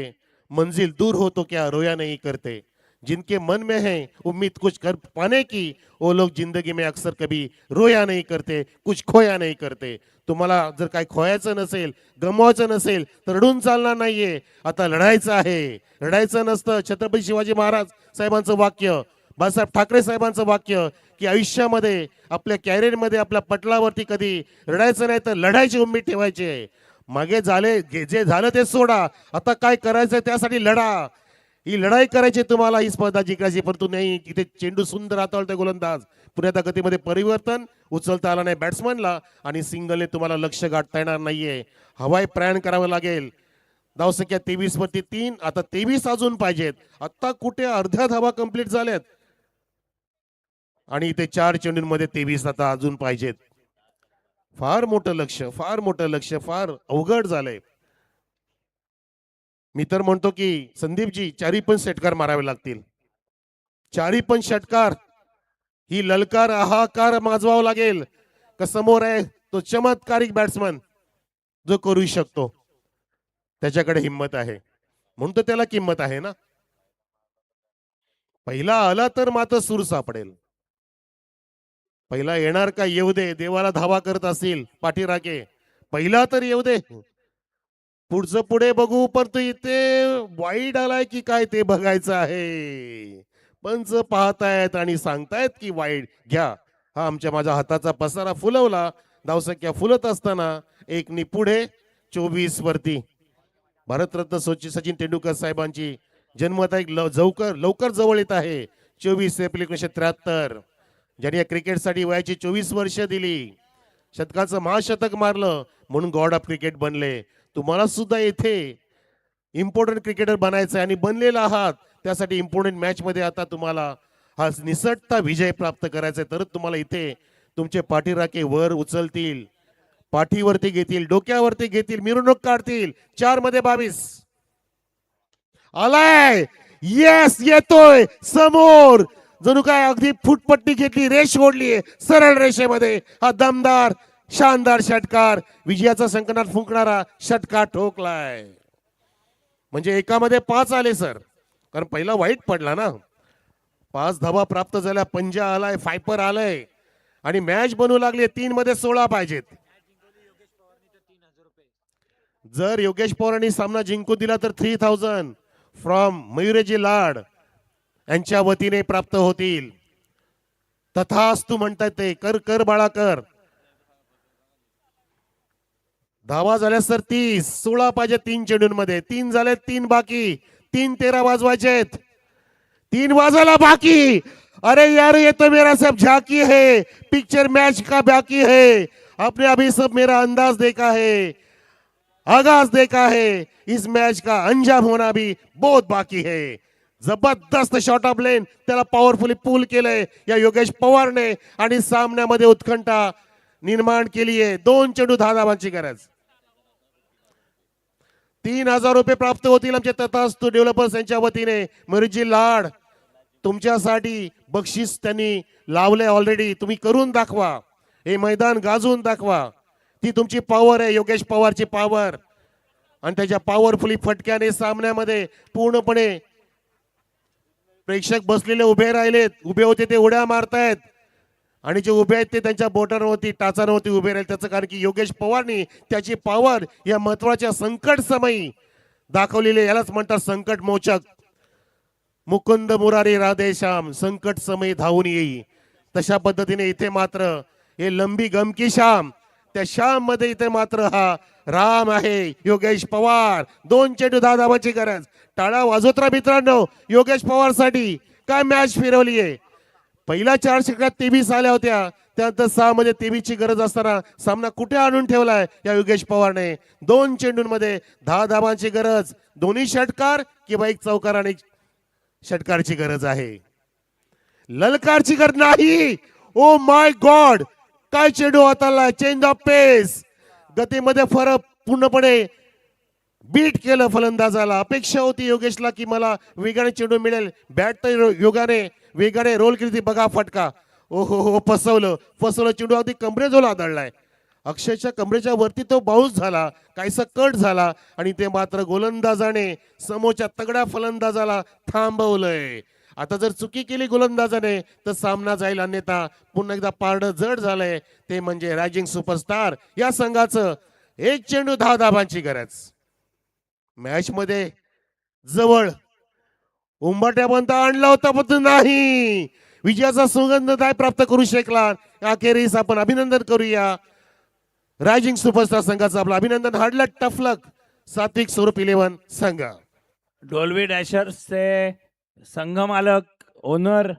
मंजिल दूर हो तो क्या रोया नहीं करते. जिनके मन में है उम्मीद कुछ कर पाने की, वो लोग जिंदगी में अक्सर कभी रोया नहीं करते, कुछ खोया नहीं करते. तुम्हाला जर काय खोयाचं नसेल, गमवायचं नसेल तर रडून चालणार नाहीये. आता लढायचं आहे, रडायचं नसतं. छत्रपती शिवाजी महाराज साहेबांचं वाक्य, बाळासाहेब ठाकरे साहेबांचं वाक्य, की आयुष्यामध्ये आपल्या कॅरियरमध्ये आपल्या पटलावरती कधी रडायचं नाही तर लढायची उमेद ठेवायची आहे. मागे झाले जे झालं ते सोडा, आता काय करायचं त्यासाठी लढा. ही लढाई करायची तुम्हाला, ही स्पर्धा जिंकायची. परंतु नाही, इथे चेंडू सुंदर हाताळतोय गोलंदाज. पुन्हा त्या गतीमध्ये परिवर्तन, उचलता आला नाही बॅट्समनला, आणि सिंगलने तुम्हाला लक्ष गाठता येणार नाहीये. हवाई प्रयाण करावं लागेल. धावसंख्या 23 वरती 3, आता 23 अजून पाहिजेत. आता कुठे अर्ध्या धावा कंप्लीट झाल्यात, आणि इथे 4 चेंडूंमध्ये 23 आता अजून पाहिजेत. फार मोठं लक्ष, फार मोठं लक्ष, फार अवघड झालंय. मी तर म्हणतो की संदीपजी, 4ही पण षटकार मारावे लागतील. 4ही पण षटकार. ही ललकार, हाहाकार माजवावं लागेल. का समोर आहे तो चमत्कारिक बॅट्समन जो करू शकतो, त्याच्याकडे हिम्मत आहे म्हणून तर त्याला किंमत आहे ना. पहिला आला तर मात्र सूर सापडेल. पहिला येणार का येऊ दे, देवाला धावा करत असतील पाठीराखे, पहिला तर येऊ दे, पुढचं पुढे बघू. परंतु इथे वाईड आलाय की काय ते बघायचं आहे. पंच पाहतायत आणि सांगतायत की वाईड घ्या. हा आमच्या माझ्या हाताचा पसारा फुलवला. धावसंख्या फुलत असताना 1 ने पुढे 24 वरती. भारतरत्न सचिन तेंडुलकर साहेबांची जन्मतारीख लवकर जवळ येत आहे. 24 एप्रिल 1973. ज्यांनी या क्रिकेटसाठी वयाची 24 वर्ष दिली, शतकाचं महाशतक मारलं, म्हणून गॉड ऑफ क्रिकेट बनले. तुम्हाला सुद्धा येथे इम्पॉर्टंट क्रिकेटर बनायचं आहे आणि बनलेला आहात. त्यासाठी इम्पॉर्टंट मॅच मध्ये आता तुम्हाला हा निसटता विजय प्राप्त करायचा आहे. तर तुम्हाला इथे तुमचे पाठीराखे वर उचलतील, पाठीवरती घेतील, डोक्यावरती घेतील, मिरवणूक काढतील. 4 मध्ये 22 आलाय. येस, येतोय समोर. जणू काय अगदी फुटपट्टी घेतली, रेष ओढली सरळ रेषेमध्ये. हा दमदार शानदार षटकार, विजयाचा संकनात फुंकणारा षटकार ठोकलाय. म्हणजे एकामध्ये 5 आले सर, कारण पहिला वाईट पडला ना. 5 धावा प्राप्त झाल्या, पंजा आलाय, फायपर आलाय, आणि मॅच बनवू लागली. 3 मध्ये 16 पाहिजेत. जर योगेश पवारांनी सामना जिंकून दिला तर 3000 फ्रॉम मयुरेजी लाड यांच्या वतीने प्राप्त होतील. तथास्तु म्हणतात ते. कर कर बाळा कर. धावा झाल्या सर 30, 16 पाहिजे 3 चेंडूंमध्ये. 3 झाले, 3 बाकी. 3-13 वाजवायचेत. 3 वाजायला बाकी. अरे यार, ये तो मेरा सब झाकी है, पिक्चर मैच का बाकी है. आपने अभी सब मेरा अंदाज देखा है, आगाज देखा है, इस मैच का अंजाम होना भी बहुत बाकी है. जबरदस्त शॉट ऑफ लेन, त्याला पॉवरफुली पूल केलंय या योगेश पवारने, आणि सामन्यामध्ये उत्कंठा निर्माण केली आहे. 2 चेंडू 10 धावांची गरज. 3000 रुपये प्राप्त होतील आमच्या तथास्तु डेव्हलपर्स यांच्या वतीने. मयुरजी लाड, तुमच्यासाठी बक्षीस त्यांनी लावले ऑलरेडी. तुम्ही करून दाखवा, हे मैदान गाजवून दाखवा. ती तुमची पॉवर आहे, योगेश पवारची पॉवर, आणि त्याच्या पॉवरफुली फटक्याने सामन्यामध्ये पूर्णपणे प्रेक्षक बसलेले उभे राहिलेत. उभे होते ते उड्या मारतायत. आणि जे उभे आहेत ते त्यांच्या बोटांवरती टाचांवरती उभे राहील. त्याचं कारण की योगेश पवारनी त्याची पॉवर या महत्वाच्या संकट समयी दाखवलेले, यालाच म्हणतात संकट मोचक. मुकुंद मुरारी राधेश्याम संकट समयी धावून येई. तशा पद्धतीने इथे मात्र हे लंबी गमकी श्याम, त्या श्याम मध्ये इथे मात्र हा राम आहे योगेश पवार. 2 चेंडू 10 धावांची गरज. टाळा वाजवत्रा मित्रांनो योगेश पवार साठी. काय मॅच फिरवली आहे. पहिल्या 4 षटकात 23 आल्या होत्या, त्यानंतर 6 मध्ये 23 ची गरज असताना सामना कुठे आणून ठेवलाय या योगेश पवारने. 2 चेंडूंमध्ये 10 धावांची गरज. दोन्ही षटकार किंवा एक चौकार आणि षटकारची गरज आहे. ललकारची गरज नाही. ओ माय गॉड, काय चेंडू हाताळला. चेंज ऑफ पेस, गतीमध्ये फरक पूर्णपणे बीट केलं फलंदाजाला. अपेक्षा होती योगेशला की मला वेगाने चेंडू मिळेल. बॅट तर योगाने वेगाने रोल केली, बघा फटका. ओहो हो, फसवलं चेंडू अगदी कमरेजवळ आदळलाय. अक्षयच्या कमरेच्या वरती तो बाउन्स झाला, काहीसा कट झाला आणि ते मात्र गोलंदाजाने समोरच्या तगड्या फलंदाजाला थांबवलंय. आता जर चुकी केली गोलंदाजाने तर सामना जाईल, अन्यथा पुन्हा एकदा पारडं जड झालंय. ते म्हणजे रायझिंग सुपरस्टार या संघाचं 1 चेंडू 10 धावांची गरज. मॅच मध्ये जवळ उंबरठ्यापर्यंत आणला होता पण नाही. विजयाचा सुगंध नाही प्राप्त करू शकला. अखेरीस आपण अभिनंदन करूया रायझिंग सुपरस्टार संघाचं. आपलं अभिनंदन. हार्ड लक, टफ लक सात्विक स्वरूप 11 संघ. डोल्बी डॅशर्सचे संघ मालक, ओनर